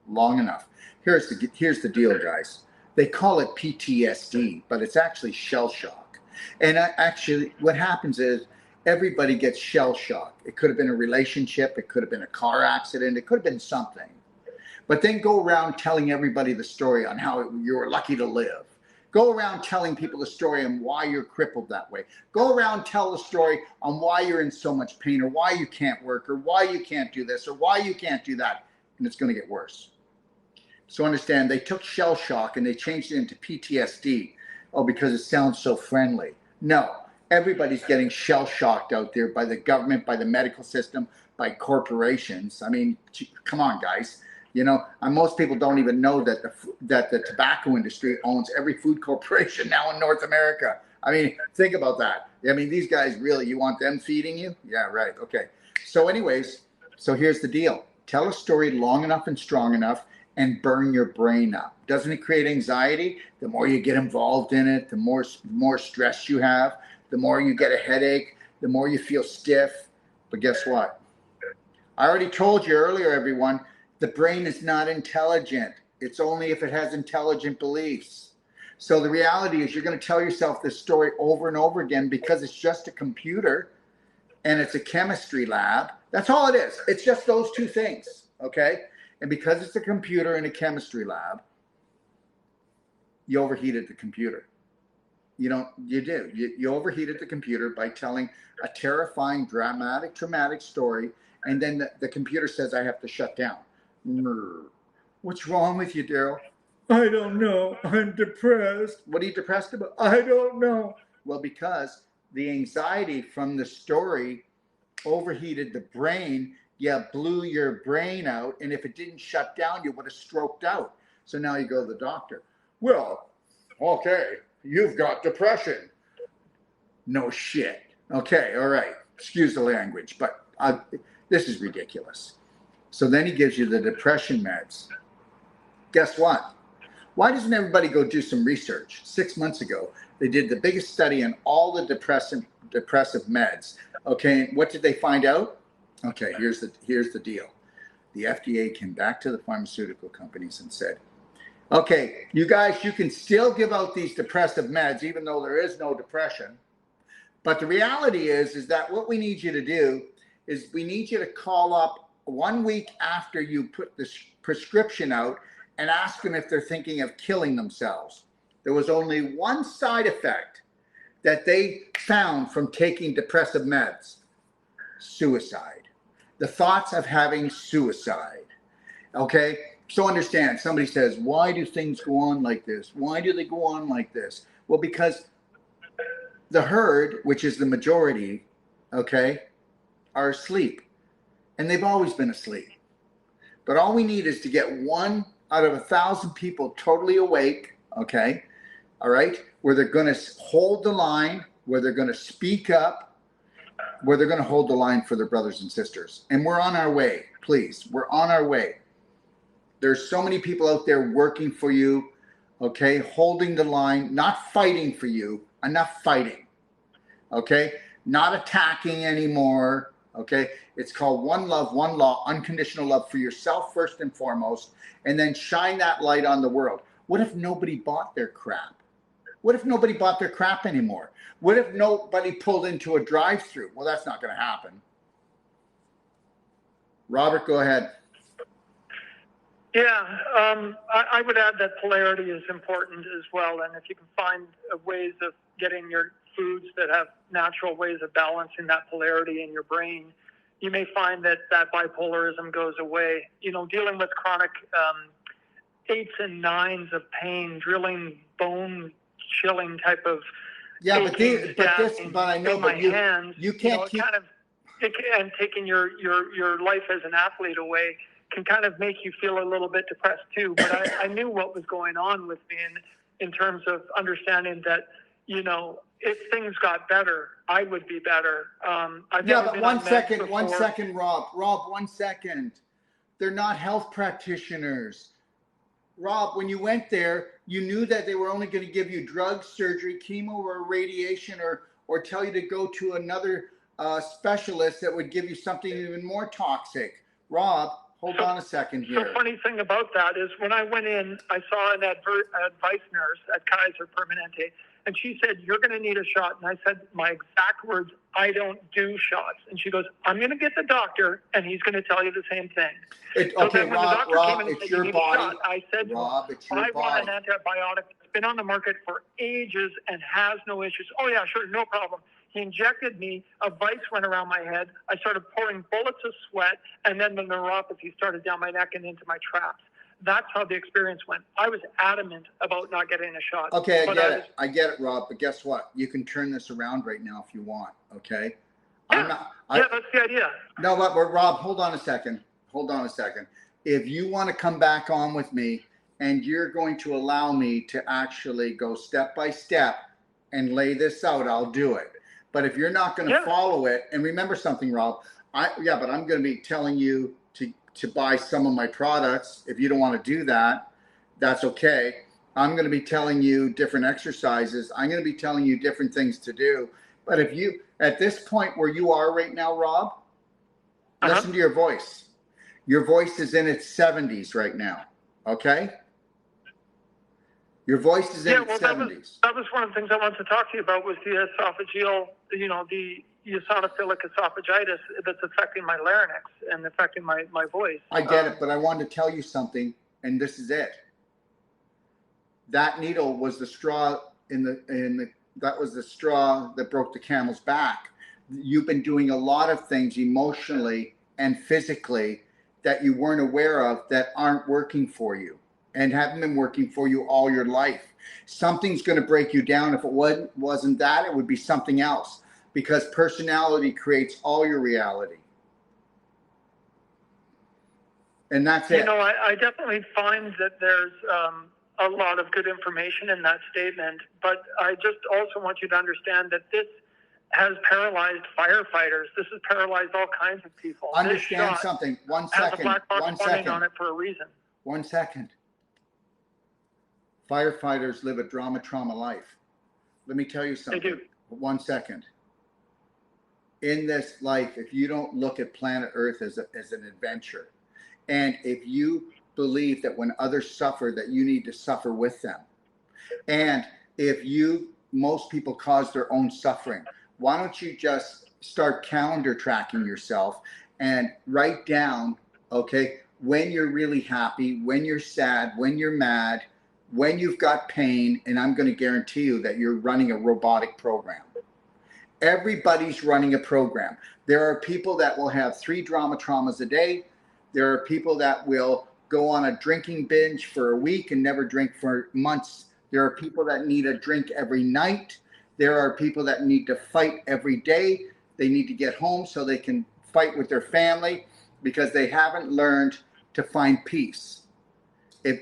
Speaker 1: long enough. Here's the deal, guys. They call it PTSD, but it's actually shell shock. And actually, what happens is everybody gets shell shock. It could have been a relationship. It could have been a car accident. It could have been something. But then go around telling everybody the story on how you were lucky to live. Go around telling people the story on why you're crippled that way. Go around, tell the story on why you're in so much pain, or why you can't work, or why you can't do this, or why you can't do that. And it's going to get worse. So understand, they took shell shock and they changed it into PTSD. Oh, because it sounds so friendly. No, everybody's getting shell shocked out there by the government, by the medical system, by corporations. I mean, come on, guys. You know, most people don't even know that the tobacco industry owns every food corporation now in North America. I mean, think about that. I mean, these guys really, you want them feeding you? Yeah, right. Okay. So anyways, so here's the deal. Tell a story long enough and strong enough and burn your brain up. Doesn't it create anxiety? The more you get involved in it, the more stress you have, the more you get a headache, the more you feel stiff. But guess what? I already told you earlier, everyone, the brain is not intelligent. It's only if it has intelligent beliefs. So the reality is you're going to tell yourself this story over and over again because it's just a computer and it's a chemistry lab. That's all it is. It's just those two things, okay? And because it's a computer and a chemistry lab, you overheated the computer. You overheated the computer by telling a terrifying, traumatic story, and then the computer says, I have to shut down. What's wrong with you, Daryl? I don't know. I'm depressed. What are you depressed about? I don't know. Well, because the anxiety from the story overheated the brain, blew your brain out, and if it didn't shut down, you would have stroked out. So now you go to the doctor. Well, okay, you've got depression. No shit. Okay, all right. Excuse the language, but this is ridiculous. So then he gives you the depression meds. Guess what? Why doesn't everybody go do some research? 6 months ago, they did the biggest study on all the depressive meds. Okay, what did they find out? Okay, here's the deal. The FDA came back to the pharmaceutical companies and said, okay, you guys, you can still give out these depressive meds even though there is no depression. But the reality is that what we need you to do is we need you to call up 1 week after you put this prescription out and ask them if they're thinking of killing themselves. There was only one side effect that they found from taking depressive meds: suicide. The thoughts of having suicide. Okay? So understand, somebody says, why do things go on like this? Why do they go on like this? Well, because the herd, which is the majority, okay, are asleep. And they've always been asleep. But all we need is to get 1 out of 1,000 people totally awake, okay, all right, where they're going to hold the line, where they're going to speak up, where they're going to hold the line for their brothers and sisters. And we're on our way, please. We're on our way. There's so many people out there working for you, okay, holding the line, not fighting for you, enough fighting, okay, not attacking anymore, okay. It's called one love, one law, unconditional love for yourself first and foremost, and then shine that light on the world. What if nobody bought their crap? What if nobody bought their crap anymore? What if nobody pulled into a drive-through? Well, that's not going to happen. Robert, go ahead.
Speaker 2: Yeah, I would add that polarity is important as well. And if you can find ways of getting your foods that have natural ways of balancing that polarity in your brain, you may find that that bipolarism goes away. You know, dealing with chronic 8s and 9s of pain, drilling, bone chilling type of
Speaker 1: yeah, but I know, but you can't keep
Speaker 2: kind of, and taking your life as an athlete away can kind of make you feel a little bit depressed too. But I knew what was going on with me in terms of understanding that, you know, if things got better, I would be better.
Speaker 1: Yeah, but one second, Rob. Rob, 1 second. They're not health practitioners. Rob, when you went there, you knew that they were only going to give you drugs, surgery, chemo, or radiation, or tell you to go to another specialist that would give you something even more toxic. Rob, hold on a second here.
Speaker 2: So funny thing about that is when I went in, I saw an advice nurse at Kaiser Permanente, and she said, "You're going to need a shot." And I said, my exact words, "I don't do shots." And she goes, "I'm going to get the doctor, and he's going to tell you the same thing."
Speaker 1: Okay, Rob, it's your body.
Speaker 2: I said,
Speaker 1: Rob, it's your body.
Speaker 2: I want an antibiotic that's been on the market for ages and has no issues. Oh, yeah, sure, no problem. He injected me, a vice went around my head, I started pouring bullets of sweat, and then the neuropathy started down my neck and into my traps. That's how the experience went. I was adamant about not getting a shot.
Speaker 1: Okay, I get it, Rob, but guess what? You can turn this around right now if you want, okay?
Speaker 2: Yeah, that's the idea.
Speaker 1: No, but Rob, hold on a second. If you want to come back on with me and you're going to allow me to actually go step by step and lay this out, I'll do it. But if you're not going to follow it, and remember something, Rob, but I'm going to be telling you to buy some of my products. If you don't want to do that, that's okay. I'm going to be telling you different exercises. I'm going to be telling you different things to do. But if you, at this point where you are right now, Rob, listen to your voice. Your voice is in its 70s right now, okay? Your voice is in its 70s.
Speaker 2: That was one of the things I wanted to talk to you about was the esophageal, the eosinophilic esophagitis that's affecting my larynx and affecting my voice.
Speaker 1: I get it, but I wanted to tell you something, and this is it. That needle was the straw that was the straw that broke the camel's back. You've been doing a lot of things emotionally and physically that you weren't aware of that aren't working for you and haven't been working for you all your life. Something's going to break you down. If it wasn't that, it would be something else, because personality creates all your reality. And that's it.
Speaker 2: I definitely find that there's a lot of good information in that statement, but I just also want you to understand that this has paralyzed firefighters. This has paralyzed all kinds of people.
Speaker 1: Understand something. 1 second.
Speaker 2: Has a black box warning on it for a reason.
Speaker 1: 1 second. Firefighters live a trauma life. Let me tell you something.
Speaker 2: They do.
Speaker 1: 1 second. In this life, if you don't look at planet Earth as an adventure, and if you believe that when others suffer, that you need to suffer with them, and if most people cause their own suffering, why don't you just start calendar tracking yourself and write down, okay, when you're really happy, when you're sad, when you're mad, when you've got pain, and I'm going to guarantee you that you're running a robotic program. Everybody's running a program. There are people that will have 3 traumas a day. There are people that will go on a drinking binge for a week and never drink for months. There are people that need a drink every night. There are people that need to fight every day. They need to get home so they can fight with their family because they haven't learned to find peace. If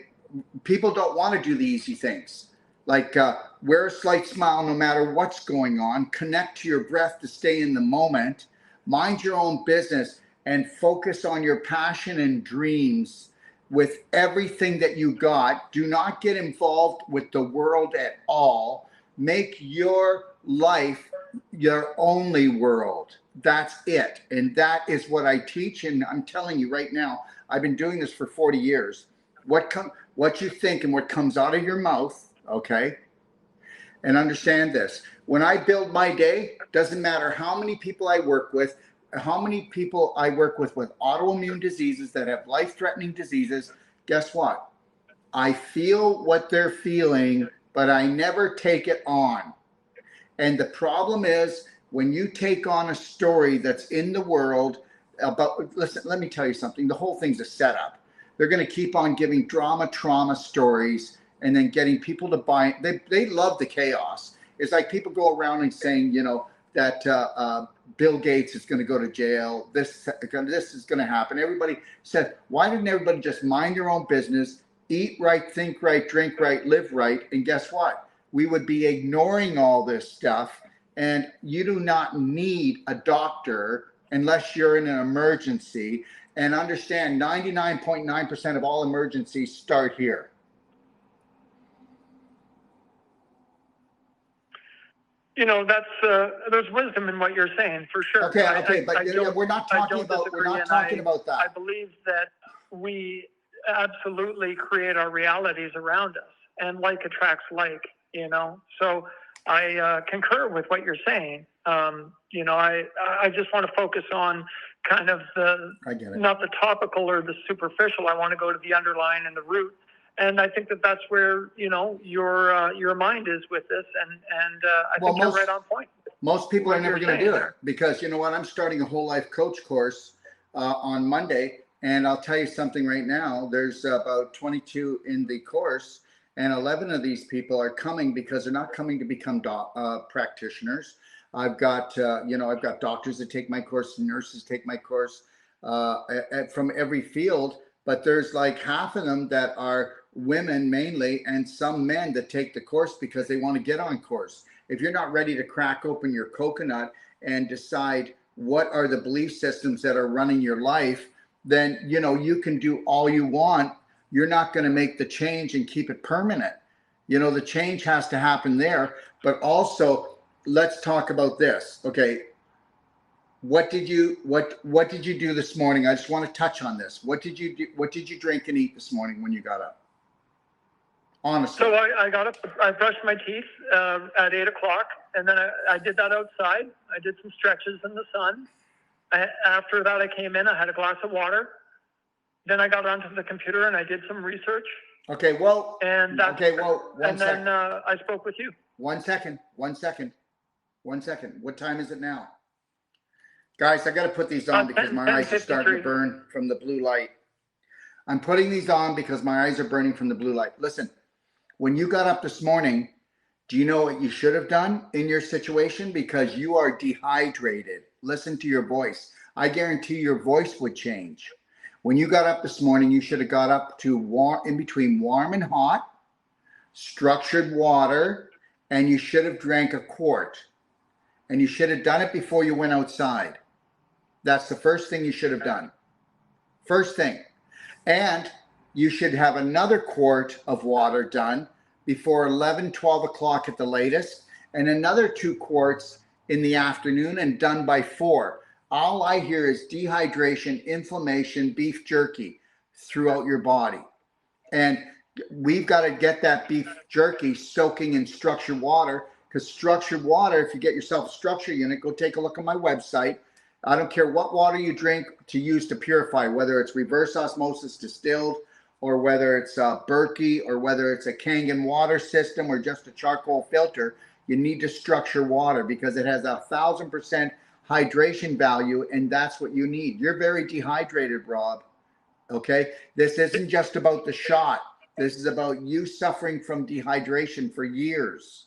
Speaker 1: people don't want to do the easy things, like wear a slight smile no matter what's going on, connect to your breath to stay in the moment, mind your own business, and focus on your passion and dreams with everything that you got. Do not get involved with the world at all. Make your life your only world. That's it. And that is what I teach. And I'm telling you right now, I've been doing this for 40 years. What you think and what comes out of your mouth, okay? And understand this. When I build my day, doesn't matter how many people I work with, how many people I work with autoimmune diseases that have life-threatening diseases, guess what? I feel what they're feeling, but I never take it on. And the problem is when you take on a story that's in the world about, listen, let me tell you something. The whole thing's a setup. They're going to keep on giving trauma stories and then getting people to buy. They love the chaos. It's like people go around and saying, you know, that Bill Gates is going to go to jail. This is going to happen. Everybody said, why didn't everybody just mind their own business, eat right, think right, drink right, live right? And guess what? We would be ignoring all this stuff. And you do not need a doctor unless you're in an emergency. And understand 99.9% of all emergencies start here.
Speaker 2: You know, that's there's wisdom in what you're saying for sure.
Speaker 1: Okay, but we're not talking about that.
Speaker 2: I believe that we absolutely create our realities around us, and like attracts like. You know, so I concur with what you're saying. You know, I just want to focus on kind of not the topical or the superficial. I want to go to the underlying and the root. And I think that that's where, you know, your mind is with this. And I think you're right on point.
Speaker 1: Most people are never going to do it because, you know what, I'm starting a whole life coach course on Monday. And I'll tell you something right now. There's about 22 in the course. And 11 of these people are coming because they're not coming to become practitioners. I've got, I've got doctors that take my course, nurses take my course from every field. But there's like half of them that are women mainly, and some men that take the course because they want to get on course. If you're not ready to crack open your coconut and decide what are the belief systems that are running your life, then, you know, you can do all you want. You're not going to make the change and keep it permanent. You know, the change has to happen there. But also, let's talk about this. Okay. What did you do this morning? I just want to touch on this. What did you do? What did you drink and eat this morning when you got up? Honestly.
Speaker 2: So I got up, I brushed my teeth at 8 o'clock, and then I did that outside. I did some stretches in the sun. After that, I came in, I had a glass of water. Then I got onto the computer and I did some research.
Speaker 1: Okay, well,
Speaker 2: and then I spoke with you.
Speaker 1: 1 second. What time is it now? Guys, I got to put these on because my eyes are starting to burn from the blue light. I'm putting these on because my eyes are burning from the blue light. Listen, when you got up this morning, do you know what you should have done in your situation? Because you are dehydrated. Listen to your voice. I guarantee your voice would change. When you got up this morning, you should have got up to in between warm and hot, structured water, and you should have drank a quart. And you should have done it before you went outside. That's the first thing you should have done. First thing. And you should have another quart of water done before 11, 12 o'clock at the latest, and another 2 quarts in the afternoon and done by 4. All I hear is dehydration, inflammation, beef jerky throughout your body. And we've got to get that beef jerky soaking in structured water, because structured water, if you get yourself a structure unit, go take a look at my website. I don't care what water you drink to use to purify, whether it's reverse osmosis distilled, or whether it's Berkey, or whether it's a Kangen water system, or just a charcoal filter. You need to structure water because it has 1,000% hydration value, and that's what you need. You're very dehydrated, Rob. Okay. This isn't just about the shot. This is about you suffering from dehydration for years.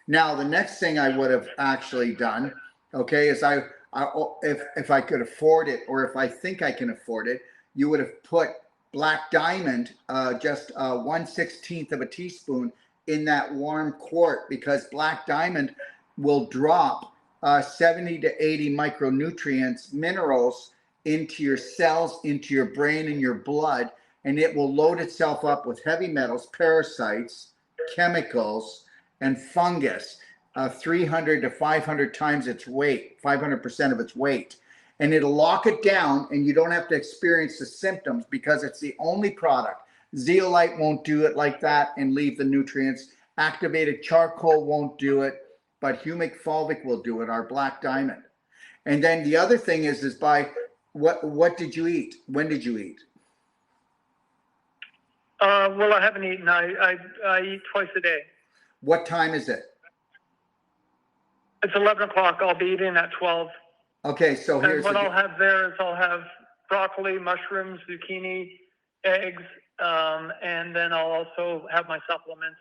Speaker 1: Now, the next thing I would have actually done, okay, is if I could afford it, or if I think I can afford it, you would have put black diamond, just 1/16 of a teaspoon in that warm quart, because black diamond will drop 70 to 80 micronutrients, minerals into your cells, into your brain and your blood, and it will load itself up with heavy metals, parasites, chemicals, and fungus, 300 to 500 times its weight, 500% of its weight. And it'll lock it down, and you don't have to experience the symptoms, because it's the only product. Zeolite won't do it like that and leave the nutrients. Activated charcoal won't do it, but humic fulvic will do it, our black diamond. And then the other thing is by what did you eat? When did you eat?
Speaker 2: Well, I haven't eaten. I eat twice a day.
Speaker 1: What time is it?
Speaker 2: It's 11 o'clock. I'll be eating at 12.
Speaker 1: Okay, so here's
Speaker 2: what I'll have there is I'll have broccoli, mushrooms, zucchini, eggs, and then I'll also have my supplements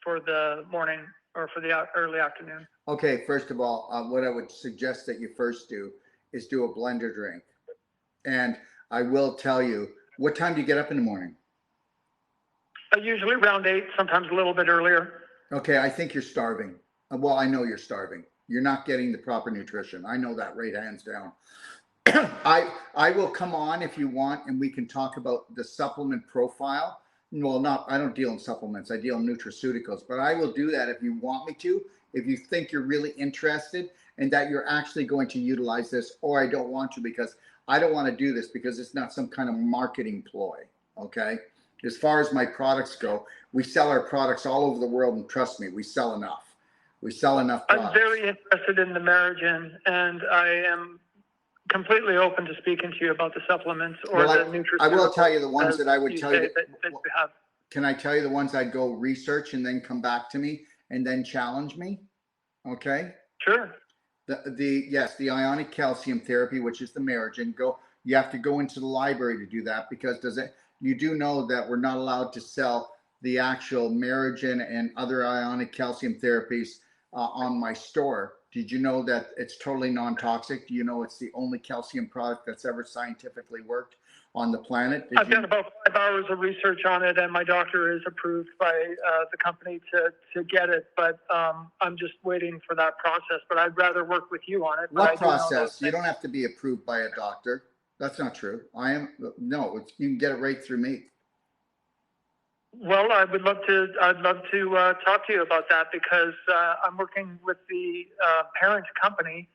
Speaker 2: for the morning or for the early afternoon.
Speaker 1: Okay, first of all, what I would suggest that you first do is do a blender drink. And I will tell you, what time do you get up in the morning?
Speaker 2: Usually around 8, sometimes a little bit earlier.
Speaker 1: Okay, I think you're starving. Well, I know you're starving. You're not getting the proper nutrition. I know that right, hands down. I will come on if you want, and we can talk about the supplement profile. Well, I don't deal in supplements. I deal in nutraceuticals, but I will do that if you want me to, if you think you're really interested and that you're actually going to utilize this, or I don't want to, because I don't want to do this because it's not some kind of marketing ploy, okay? As far as my products go, we sell our products all over the world, and trust me, we sell enough. We sell enough products.
Speaker 2: I'm very interested in the Marigin, and I am completely open to speaking to you about the supplements or the nutraceuticals.
Speaker 1: I will tell you the ones that I would tell you
Speaker 2: that you have.
Speaker 1: Can I tell you the ones I'd go research and then come back to me and then challenge me? Okay.
Speaker 2: Sure.
Speaker 1: The ionic calcium therapy, which is the Marigin. You have to go into the library to do that, because you do know that we're not allowed to sell the actual Marigin and other ionic calcium therapies on my store. Did you know that it's totally non-toxic? Do you know it's the only calcium product that's ever scientifically worked on the planet?
Speaker 2: I've done about 5 hours of research on it, and my doctor is approved by the company to get it, but I'm just waiting for that process. But I'd rather work with you on it.
Speaker 1: What process? You don't have to be approved by a doctor. That's not true. You can get it right through me.
Speaker 2: Well, I'd love to talk to you about that, because I'm working with the parent company,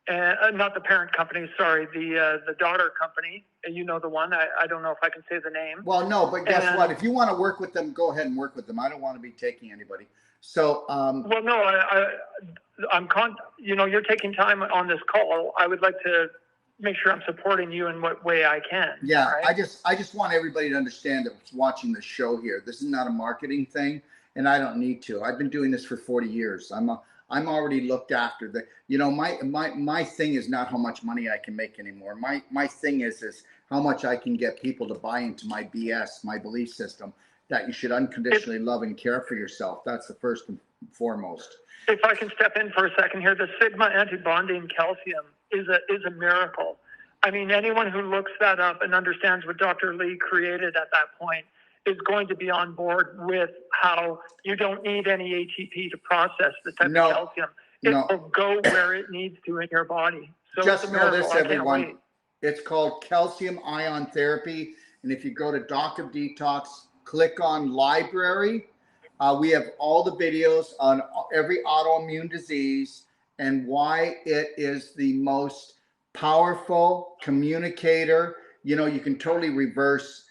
Speaker 2: not the parent company, sorry, the daughter company. You know the one. I don't know if I can say the name.
Speaker 1: Well, no, but guess what? If you want to work with them, go ahead and work with them. I don't want to be taking anybody. So,
Speaker 2: well, no, you're taking time on this call. I would like to make sure I'm supporting you in what way I can.
Speaker 1: Yeah,
Speaker 2: right?
Speaker 1: I just want everybody to understand that's watching the show here. This is not a marketing thing, and I don't need to. I've been doing this for 40 years. I'm already looked after. My thing is not how much money I can make anymore. My thing is how much I can get people to buy into my BS, my belief system, that you should unconditionally love and care for yourself. That's the first and foremost.
Speaker 2: If I can step in for a second here, the Sigma antibonding calcium is a miracle. I mean, anyone who looks that up and understands what Dr. Lee created at that point is going to be on board with how you don't need any ATP to process the type of calcium. It will go where it needs to in your body. So
Speaker 1: just know this, everyone. It's called calcium ion therapy. And if you go to Doctor Detox, click on library. We have all the videos on every autoimmune disease and why it is the most powerful communicator. You can totally reverse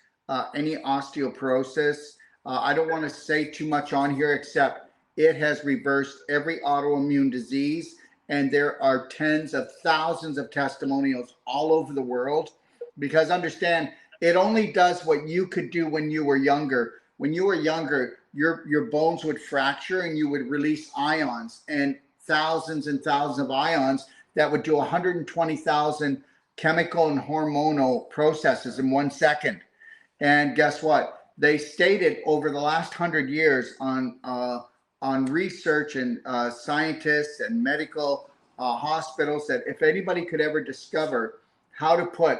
Speaker 1: any osteoporosis. I don't want to say too much on here, except it has reversed every autoimmune disease. And there are tens of thousands of testimonials all over the world, because understand, it only does what you could do when you were younger. When you were younger, your bones would fracture and you would release ions, and thousands of ions that would do 120,000 chemical and hormonal processes in 1 second. And guess what? They stated over the last 100 years on research and scientists and medical hospitals that if anybody could ever discover how to put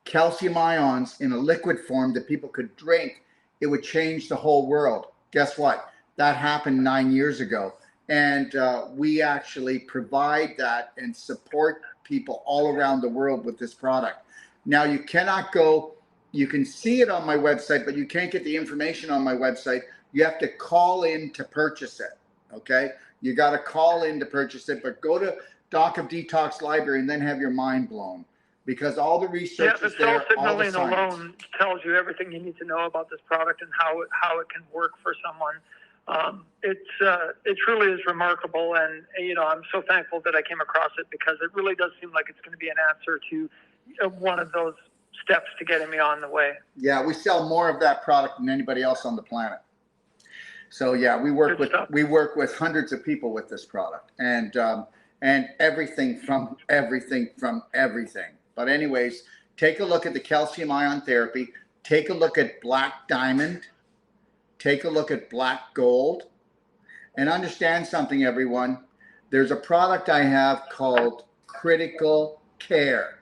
Speaker 1: calcium ions in a liquid form that people could drink, it would change the whole world. Guess what? That happened 9 years ago. And we actually provide that and support people all around the world with this product. Now, you cannot go, you can see it on my website, but you can't get the information on my website. You have to call in to purchase it, okay? You got to call in to purchase it, but go to Doc of Detox Library and then have your mind blown, because all the research is there.
Speaker 2: The cell signaling alone tells you everything you need to know about this product and how it can work for someone. It truly is remarkable, and I'm so thankful that I came across it, because it really does seem like it's going to be an answer to one of those steps to getting me on the way.
Speaker 1: Yeah, we sell more of that product than anybody else on the planet. So yeah, we work with hundreds of people with this product, and everything from everything. But anyways, take a look at the calcium ion therapy. Take a look at Black Diamond. Take a look at Black Gold, and understand something, everyone. There's a product I have called Critical Care.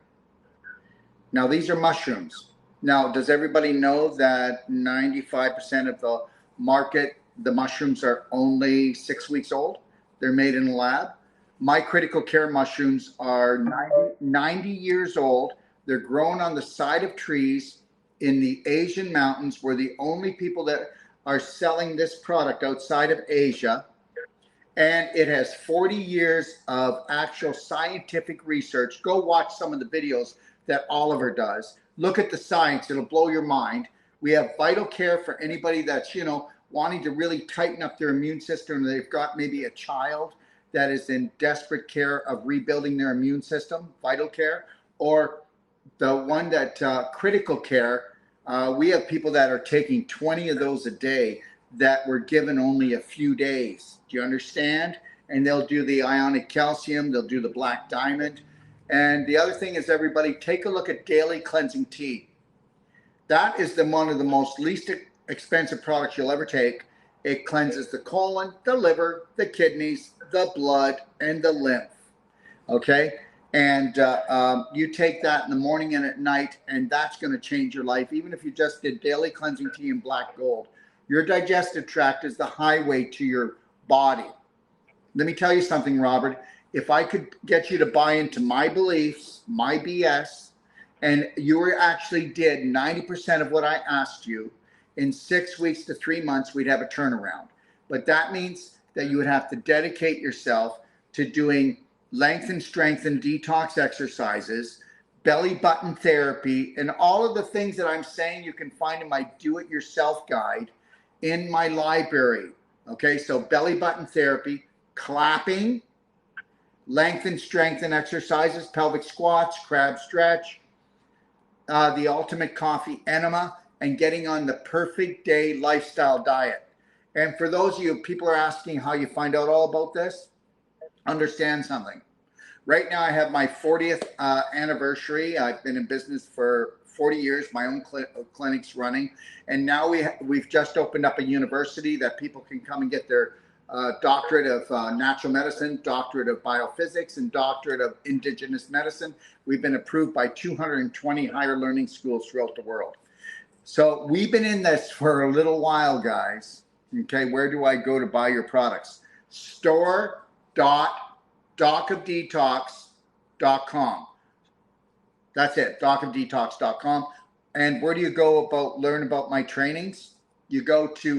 Speaker 1: Now, these are mushrooms. Now, does everybody know that 95% of the market, the mushrooms are only 6 weeks old? They're made in a lab. My Critical Care mushrooms are 90 years old. They're grown on the side of trees in the Asian mountains. We're the only people that are selling this product outside of Asia. And it has 40 years of actual scientific research. Go watch some of the videos that Oliver does. Look at the science. It'll blow your mind. We have Vital Care for anybody that's, wanting to really tighten up their immune system. They've got maybe a child that is in desperate care of rebuilding their immune system, Vital Care. Or the one that Critical Care, we have people that are taking 20 of those a day that were given only a few days. Do you understand? And they'll do the ionic calcium, they'll do the Black Diamond. And the other thing is, everybody, take a look at Daily Cleansing Tea. That is one of the most least expensive products you'll ever take. It cleanses the colon, the liver, the kidneys, the blood, and the lymph. Okay? And you take that in the morning and at night, and that's going to change your life. Even if you just did Daily Cleansing Tea and Black Gold, your digestive tract is the highway to your body. Let me tell you something, Robert. If I could get you to buy into my beliefs, my BS, and you actually did 90% of what I asked you, in 6 weeks to 3 months, we'd have a turnaround. But that means that you would have to dedicate yourself to doing lengthen, strengthen, detox exercises, belly button therapy, and all of the things that I'm saying you can find in my do-it-yourself guide in my library. Okay, so belly button therapy, clapping, lengthen, strengthen exercises, pelvic squats, crab stretch, the ultimate coffee enema, and getting on the Perfect Day lifestyle diet. And for those of you, people are asking how you find out all about this. Understand something. Right now, I have my 40th anniversary. I've been in business for 40 years, my own clinics running. And now we've just opened up a university that people can come and get their Doctorate of Natural Medicine, Doctorate of Biophysics, and Doctorate of Indigenous Medicine. We've been approved by 220 higher learning schools throughout the world. So we've been in this for a little while, guys. Okay, where do I go to buy your products? Store.docofdetox.com. That's it, docofdetox.com. And where do you go learn about my trainings? You go to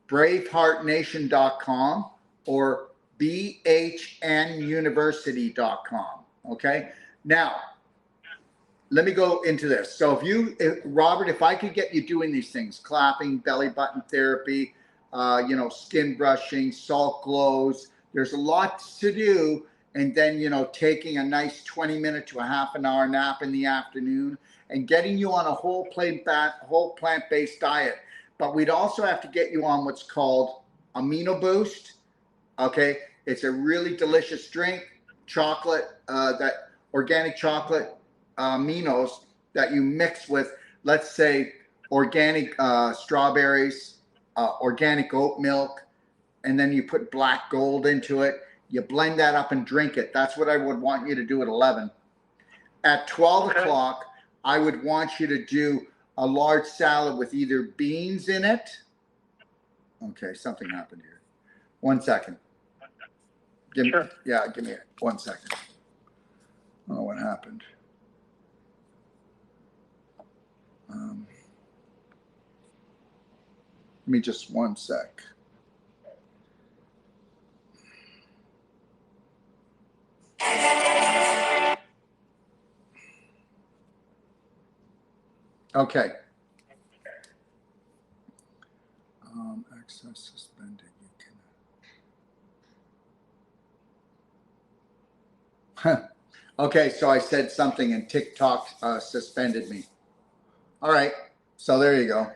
Speaker 1: BraveHeartNation.com or BHNUniversity.com. Okay. Now, let me go into this. So Robert, if I could get you doing these things, clapping, belly button therapy, skin brushing, salt glows, there's a lot to do. And then, taking a nice 20-minute to a half an hour nap in the afternoon and getting you on a whole plant-based diet. But we'd also have to get you on what's called Amino Boost. Okay. It's a really delicious drink, chocolate, that organic chocolate aminos that you mix with, let's say, organic strawberries, organic oat milk, and then you put black gold into it. You blend that up and drink it. That's what I would want you to do at 11. At 12 o'clock, I would want you to do a large salad with either beans in it. Okay, something happened here. 1 second.
Speaker 2: Sure.
Speaker 1: Yeah, give me 1 second. I don't know what happened. Give me just 1 sec. Okay. Access suspended. You can. Okay, so I said something and TikTok suspended me. All right, so there you go.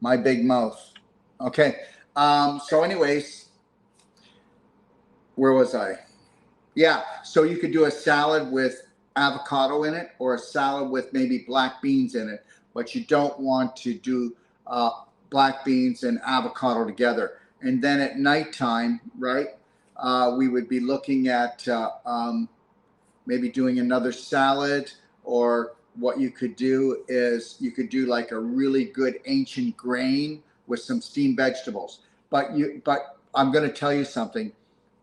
Speaker 1: My big mouth. Okay. So anyways, where was I? Yeah, so you could do a salad with avocado in it or a salad with maybe black beans in it, but you don't want to do black beans and avocado together. And then at nighttime, right, we would be looking at maybe doing another salad, or what you could do is you could do like a really good ancient grain with some steamed vegetables. But I'm going to tell you something.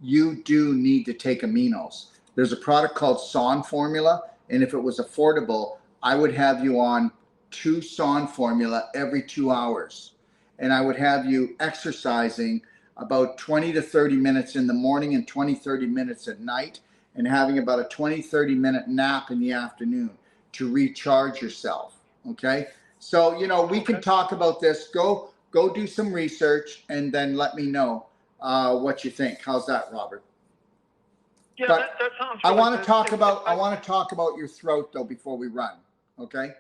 Speaker 1: You do need to take aminos. There's a product called Son Formula, and if it was affordable, I would have you on 2 Son Formula every 2 hours. And I would have you exercising about 20 to 30 minutes in the morning and 20, 30 minutes at night, and having about a 20, 30 minute nap in the afternoon to recharge yourself. Okay? So, you know, we can talk about this. Go do some research and then let me know what you think. How's that, Robert?
Speaker 2: Yeah,
Speaker 1: but
Speaker 2: that sounds
Speaker 1: I
Speaker 2: really
Speaker 1: want to
Speaker 2: good.
Speaker 1: talk about your throat though before we run. Okay?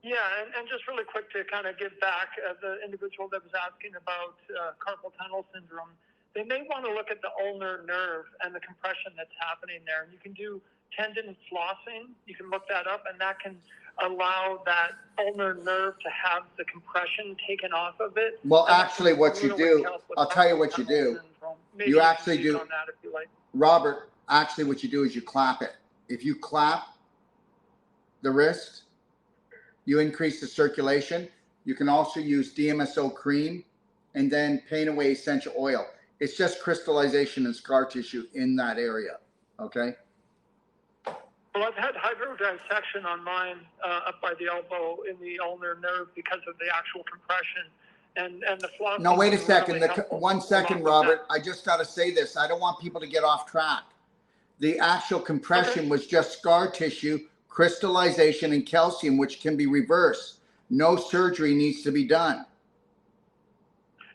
Speaker 2: Yeah, and just really quick to kind of give back, the individual that was asking about carpal tunnel syndrome, they may want to look at the ulnar nerve and the compression that's happening there. And you can do tendon flossing. You can look that up, and that can allow that ulnar nerve to have the compression taken off of it.
Speaker 1: Well,
Speaker 2: and
Speaker 1: actually, what you do, I'll tell you what you do. You actually do,
Speaker 2: on that if you like.
Speaker 1: Robert, actually what you do is you clap it. If you clap the wrist, you increase the circulation. You can also use DMSO cream and then paint away essential oil. It's just crystallization and scar tissue in that area. Okay?
Speaker 2: Well, I've had hydrodissection on mine up by the elbow in the ulnar nerve because of the actual compression. And the flossing.
Speaker 1: No, wait a second.
Speaker 2: Really
Speaker 1: 1 second, Robert. I just got to say this. I don't want people to get off track. The actual compression was just scar tissue, crystallization, and calcium, which can be reversed. No surgery needs to be done.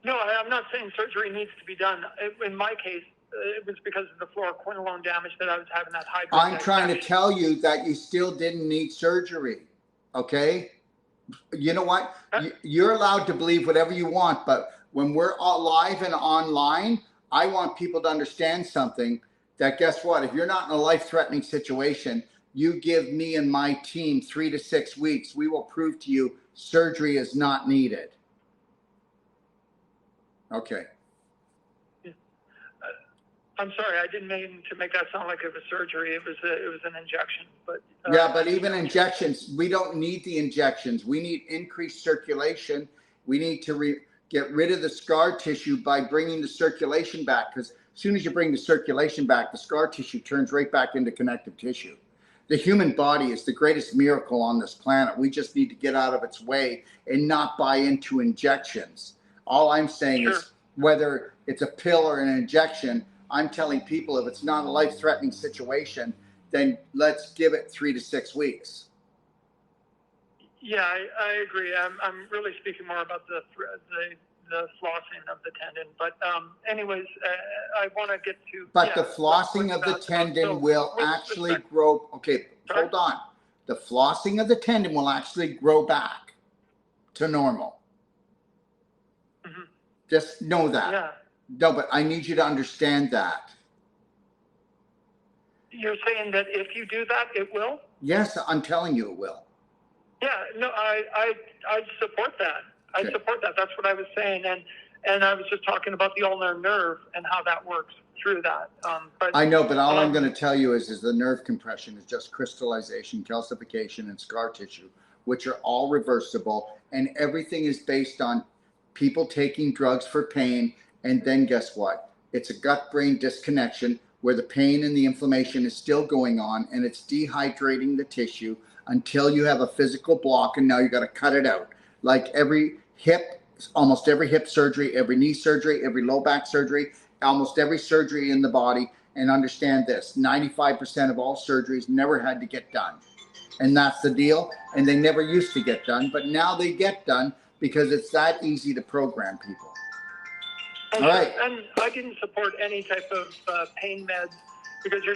Speaker 2: No, I'm not saying surgery needs to be done. In my case, it was because of the fluoroquinolone damage that I was having that hydrodissection.
Speaker 1: I'm trying to tell you that you still didn't need surgery. Okay? You know what? You're allowed to believe whatever you want, but when we're live and online, I want people to understand something, that guess what? If you're not in a life-threatening situation, you give me and my team 3 to 6 weeks, we will prove to you surgery is not needed. Okay.
Speaker 2: I'm sorry, I didn't mean to make that sound like it was surgery. It was an injection. But
Speaker 1: yeah, but even injections, we don't need the injections. We need increased circulation. We need to get rid of the scar tissue by bringing the circulation back, because as soon as you bring the circulation back, the scar tissue turns right back into connective tissue. The human body is the greatest miracle on this planet. We just need to get out of its way and not buy into injections. All I'm saying is, whether it's a pill or an injection, I'm telling people if it's not a life-threatening situation, then let's give it 3 to 6 weeks.
Speaker 2: Yeah, I agree. I'm really speaking more about the flossing of the tendon. But anyways, I want to get to...
Speaker 1: But the flossing of the tendon will actually grow... Okay, hold on. The flossing of the tendon will actually grow back to normal. Mm-hmm. Just know that.
Speaker 2: Yeah.
Speaker 1: No, but I need you to understand that.
Speaker 2: You're saying that if you do that, it will?
Speaker 1: Yes, I'm telling you it will.
Speaker 2: Yeah, no, I support that. I support that. That's what I was saying. And I was just talking about the ulnar nerve and how that works through that. But
Speaker 1: I know, but all I'm going to tell you is the nerve compression is just crystallization, calcification, and scar tissue, which are all reversible. And everything is based on people taking drugs for pain. And then guess what? It's a gut-brain disconnection where the pain and the inflammation is still going on, and it's dehydrating the tissue until you have a physical block, and now you got to cut it out. Like every hip, almost every hip surgery, every knee surgery, every low back surgery, almost every surgery in the body. And understand this, 95% of all surgeries never had to get done. And that's the deal. And they never used to get done, but now they get done because it's that easy to program people. All right.
Speaker 2: And I didn't support any type of pain meds because you're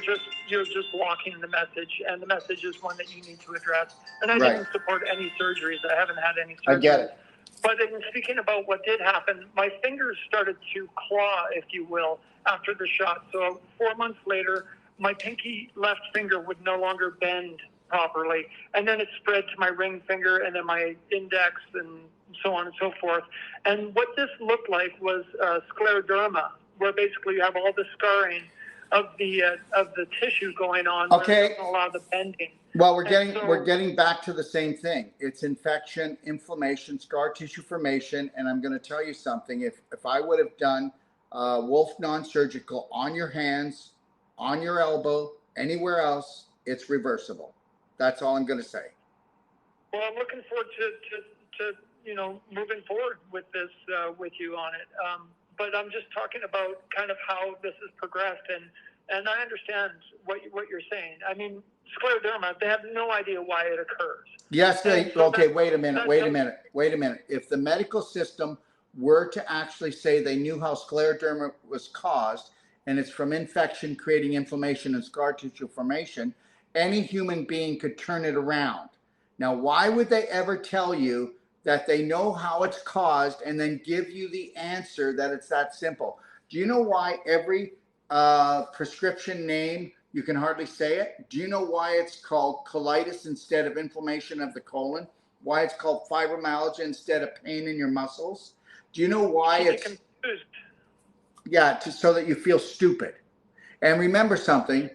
Speaker 2: just blocking the message, and the message is one that you need to address. And I didn't support any surgeries. I haven't had any surgeries.
Speaker 1: I get it.
Speaker 2: But in speaking about what did happen, my fingers started to claw, if you will, after the shot. So 4 months later, my pinky left finger would no longer bend properly. And then it spread to my ring finger and then my index and so on and so forth. And what this looked like was scleroderma, where basically you have all the scarring of the tissue going on.
Speaker 1: Okay.
Speaker 2: Where it doesn't allow the bending.
Speaker 1: Well, we're getting back to the same thing. It's infection, inflammation, scar tissue formation, and I'm going to tell you something. If I would have done Wolf non-surgical on your hands, on your elbow, anywhere else, it's reversible. That's all I'm going to say.
Speaker 2: Well, I'm looking forward to moving forward with this with you on it. But I'm just talking about kind of how this has progressed, and I understand what you're saying. I mean, scleroderma, they have no idea why it occurs.
Speaker 1: Yes, wait a minute. If the medical system were to actually say they knew how scleroderma was caused, and it's from infection creating inflammation and scar tissue formation, any human being could turn it around. Now, why would they ever tell you that they know how it's caused and then give you the answer that it's that simple? Do you know why every prescription name, you can hardly say it? Do you know why it's called colitis instead of inflammation of the colon? Why it's called fibromyalgia instead of pain in your muscles? Do you know why it's confused? Yeah, so that you feel stupid. And remember something,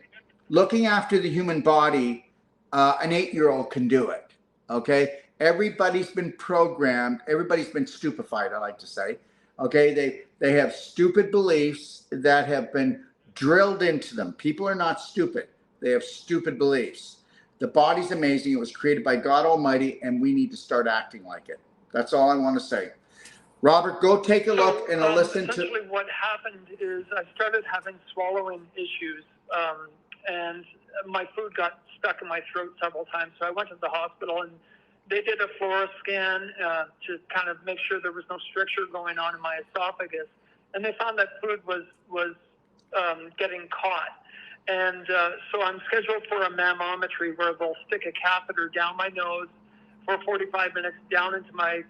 Speaker 1: looking after the human body, an 8-year-old can do it, okay? Everybody's been programmed, everybody's been stupefied, I like to say, okay? They have stupid beliefs that have been drilled into them. People are not stupid. They have stupid beliefs. The body's amazing. It was created by God Almighty, and we need to start acting like it. That's all I want to say. Robert, go take a look and listen to...
Speaker 2: Essentially what happened is I started having swallowing issues, and my food got stuck in my throat several times. So I went to the hospital, and they did a fluoro scan to kind of make sure there was no stricture going on in my esophagus. And they found that food was getting caught. And so I'm scheduled for a mammometry where they'll stick a catheter down my nose for 45 minutes down into my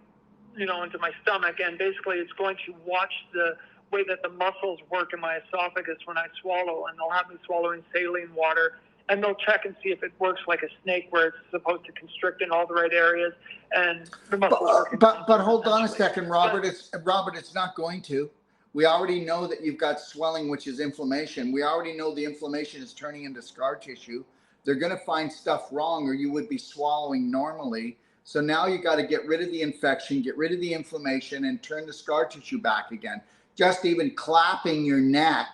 Speaker 2: stomach, and basically it's going to watch the way that the muscles work in my esophagus when I swallow, and they'll have me swallowing saline water, and they'll check and see if it works like a snake where it's supposed to constrict in all the right areas, and the muscles
Speaker 1: but hold on a second, Robert. It's not going to. We already know that you've got swelling, which is inflammation. We already know the inflammation is turning into scar tissue. They're going to find stuff wrong, or you would be swallowing normally. So now you got to get rid of the infection, get rid of the inflammation, and turn the scar tissue back again. Just even clapping your neck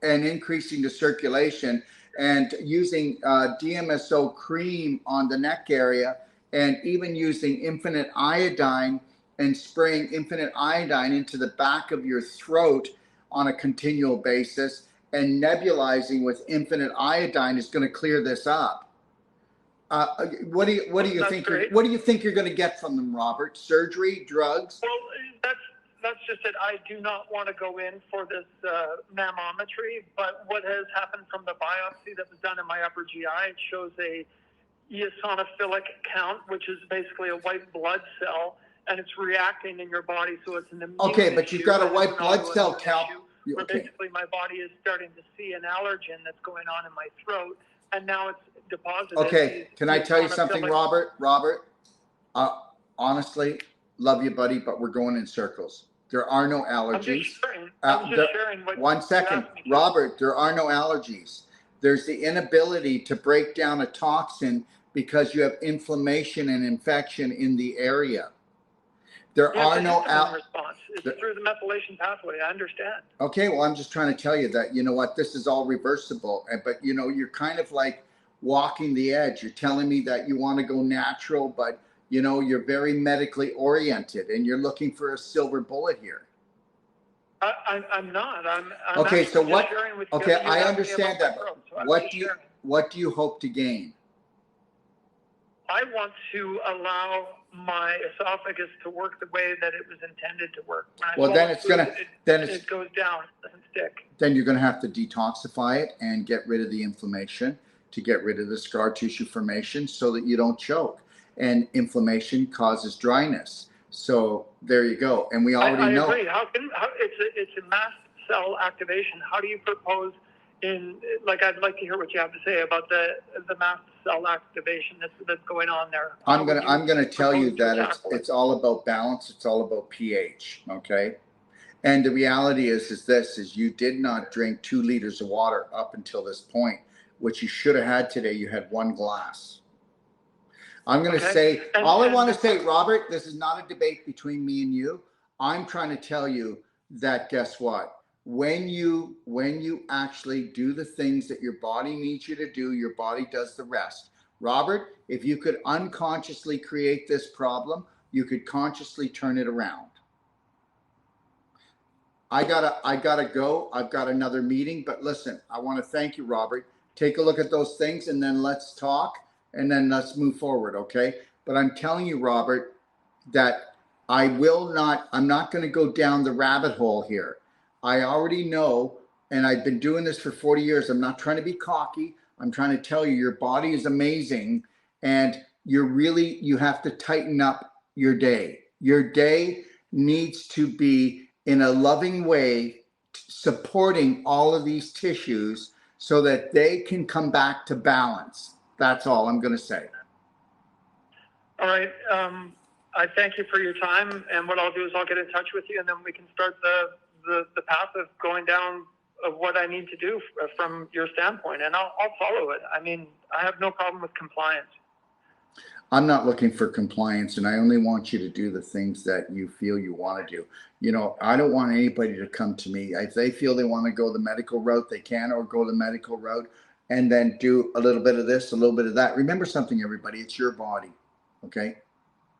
Speaker 1: and increasing the circulation and using DMSO cream on the neck area, and even using infinite iodine and spraying infinite iodine into the back of your throat on a continual basis and nebulizing with infinite iodine is going to clear this up. What do you think? What do you think you're going to get from them, Robert? Surgery, drugs?
Speaker 2: Well, that's just it. I do not want to go in for this mammometry, but what has happened from the biopsy that was done in my upper GI, it shows a eosinophilic count, which is basically a white blood cell, and it's reacting in your body, so it's an immune
Speaker 1: but you've got a white blood cell count.
Speaker 2: where basically my body is starting to see an allergen that's going on in my throat, and now it's deposited.
Speaker 1: Okay, can I tell you something, Robert? Robert, honestly, love you, buddy, but we're going in circles. There are no allergies.
Speaker 2: I'm just sharing what.
Speaker 1: One second, Robert, there are no allergies. There's the inability to break down a toxin because you have inflammation and infection in the area. There are no
Speaker 2: response. It's through the methylation pathway. I understand.
Speaker 1: Okay, well, I'm just trying to tell you that, you know what, this is all reversible. But, you know, you're kind of like walking the edge. You're telling me that you want to go natural, but, you know, you're very medically oriented and you're looking for a silver bullet here.
Speaker 2: I'm not. I'm
Speaker 1: okay, so what? Okay, I understand that. What do you hope to gain?
Speaker 2: I want to allow my esophagus to work the way that it was intended to work.
Speaker 1: Well, then it's gonna,
Speaker 2: it goes down, it doesn't stick.
Speaker 1: Then you're gonna have to detoxify it and get rid of the inflammation to get rid of the scar tissue formation so that you don't choke. And inflammation causes dryness. So there you go. And we already know.
Speaker 2: I agree. It's a mast cell activation. How do you propose I'd like to hear what you have to say about the mast cell activation that's going on there.
Speaker 1: I'm gonna tell you that it's all about balance. It's all about pH. Okay. And the reality is you did not drink 2 liters of water up until this point, which you should have had today. You had 1 glass. I'm going to say, all I want to say, Robert, this is not a debate between me and you. I'm trying to tell you that, guess what? When you actually do the things that your body needs you to do, your body does the rest. Robert, if you could unconsciously create this problem, you could consciously turn it around. I gotta go. I've got another meeting, but listen, I want to thank you, Robert. Take a look at those things and then let's talk and then let's move forward, okay? But I'm telling you, Robert, that I'm not going to go down the rabbit hole here. I already know, and I've been doing this for 40 years. I'm not trying to be cocky. I'm trying to tell you, your body is amazing, and you have to tighten up your day. Your day needs to be in a loving way, supporting all of these tissues so that they can come back to balance. That's all I'm going to say.
Speaker 2: All right. I thank you for your time, and what I'll do is I'll get in touch with you, and then we can start the path of going down of what I need to do from your standpoint, and I'll follow it. I mean, I have no problem with compliance.
Speaker 1: I'm not looking for compliance, and I only want you to do the things that you feel you want to do. You know, I don't want anybody to come to me. If they feel they want to go the medical route, they can, or go the medical route and then do a little bit of this, a little bit of that. Remember something, everybody, it's your body, okay?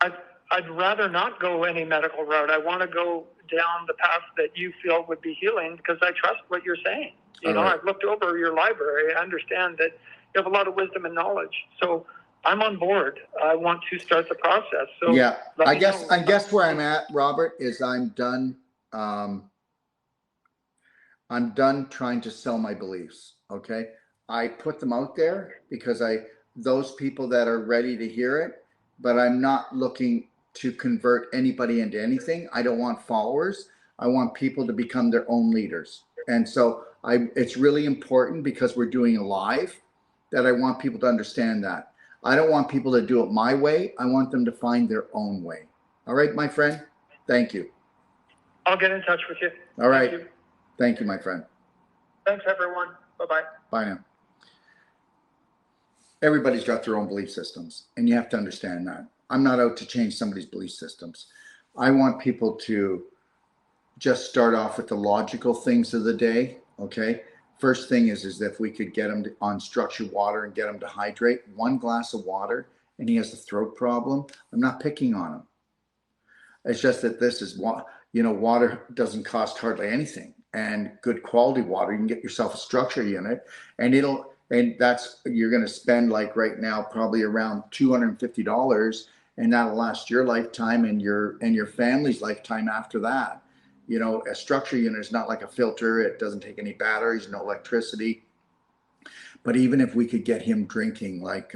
Speaker 2: I'd rather not go any medical route. I want to go down the path that you feel would be healing because I trust what you're saying. You know, right. I've looked over your library. I understand that you have a lot of wisdom and knowledge. So I'm on board. I want to start the process. So
Speaker 1: yeah, I guess where I'm at, Robert, is I'm done. I'm done trying to sell my beliefs. Okay, I put them out there because those people that are ready to hear it, but I'm not looking to convert anybody into anything. I don't want followers. I want people to become their own leaders. And so it's really important because we're doing a live that I want people to understand that. I don't want people to do it my way. I want them to find their own way. All right, my friend? Thank you.
Speaker 2: I'll get in touch with you.
Speaker 1: All right. Thank you, my friend.
Speaker 2: Thanks, everyone. Bye-bye.
Speaker 1: Bye now. Everybody's got their own belief systems, and you have to understand that. I'm not out to change somebody's belief systems. I want people to just start off with the logical things of the day, okay? First thing is if we could get him on structured water and get him to hydrate, 1 glass of water, and he has a throat problem, I'm not picking on him. It's just that this is, water doesn't cost hardly anything, and good quality water, you can get yourself a structure unit, and you're going to spend like right now probably around $250, and that'll last your lifetime and your family's lifetime after that. You know, a structure unit is not like a filter. It doesn't take any batteries, no electricity. But even if we could get him drinking like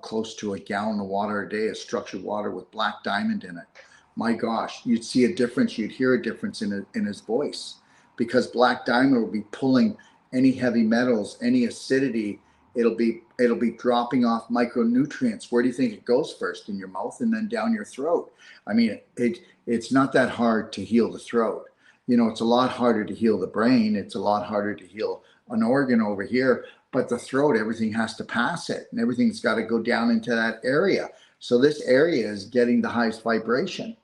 Speaker 1: close to a gallon of water a day, of structured water with black diamond in it, my gosh, you'd see a difference. You'd hear a difference in his voice, because black diamond will be pulling any heavy metals, any acidity. It'll be dropping off micronutrients. Where do you think it goes first? In your mouth and then down your throat. I mean, it's not that hard to heal the throat. You know, it's a lot harder to heal the brain. It's a lot harder to heal an organ over here. But the throat, everything has to pass it, and everything's got to go down into that area. So this area is getting the highest vibration.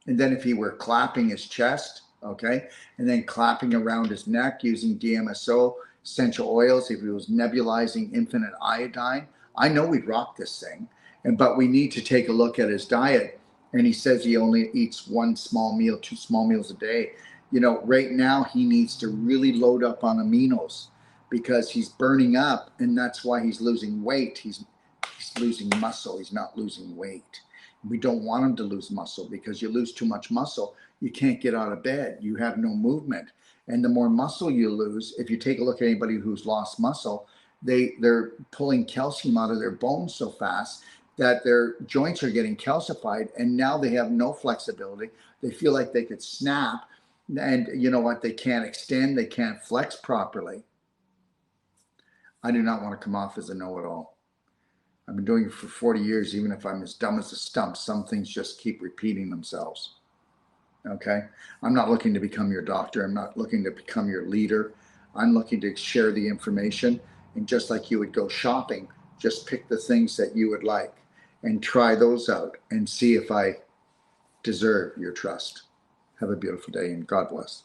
Speaker 1: And then if he were clapping his chest, okay, and then clapping around his neck using DMSO, essential oils, if he was nebulizing infinite iodine, I know we'd rock this thing. But we need to take a look at his diet. And he says he only eats 1 small meal, 2 small meals a day. You know, right now he needs to really load up on aminos, because he's burning up, and that's why he's losing weight. He's losing muscle. He's not losing weight. We don't want him to lose muscle, because you lose too much muscle, you can't get out of bed. You have no movement. And the more muscle you lose, if you take a look at anybody who's lost muscle, they're pulling calcium out of their bones so fast that their joints are getting calcified, and now they have no flexibility. They feel like they could snap, and you know what? They can't extend, they can't flex properly. I do not want to come off as a know-it-all. I've been doing it for 40 years. Even if I'm as dumb as a stump, some things just keep repeating themselves. Okay? I'm not looking to become your doctor. I'm not looking to become your leader. I'm looking to share the information. And just like you would go shopping, just pick the things that you would like and try those out and see if I deserve your trust. Have a beautiful day, and God bless.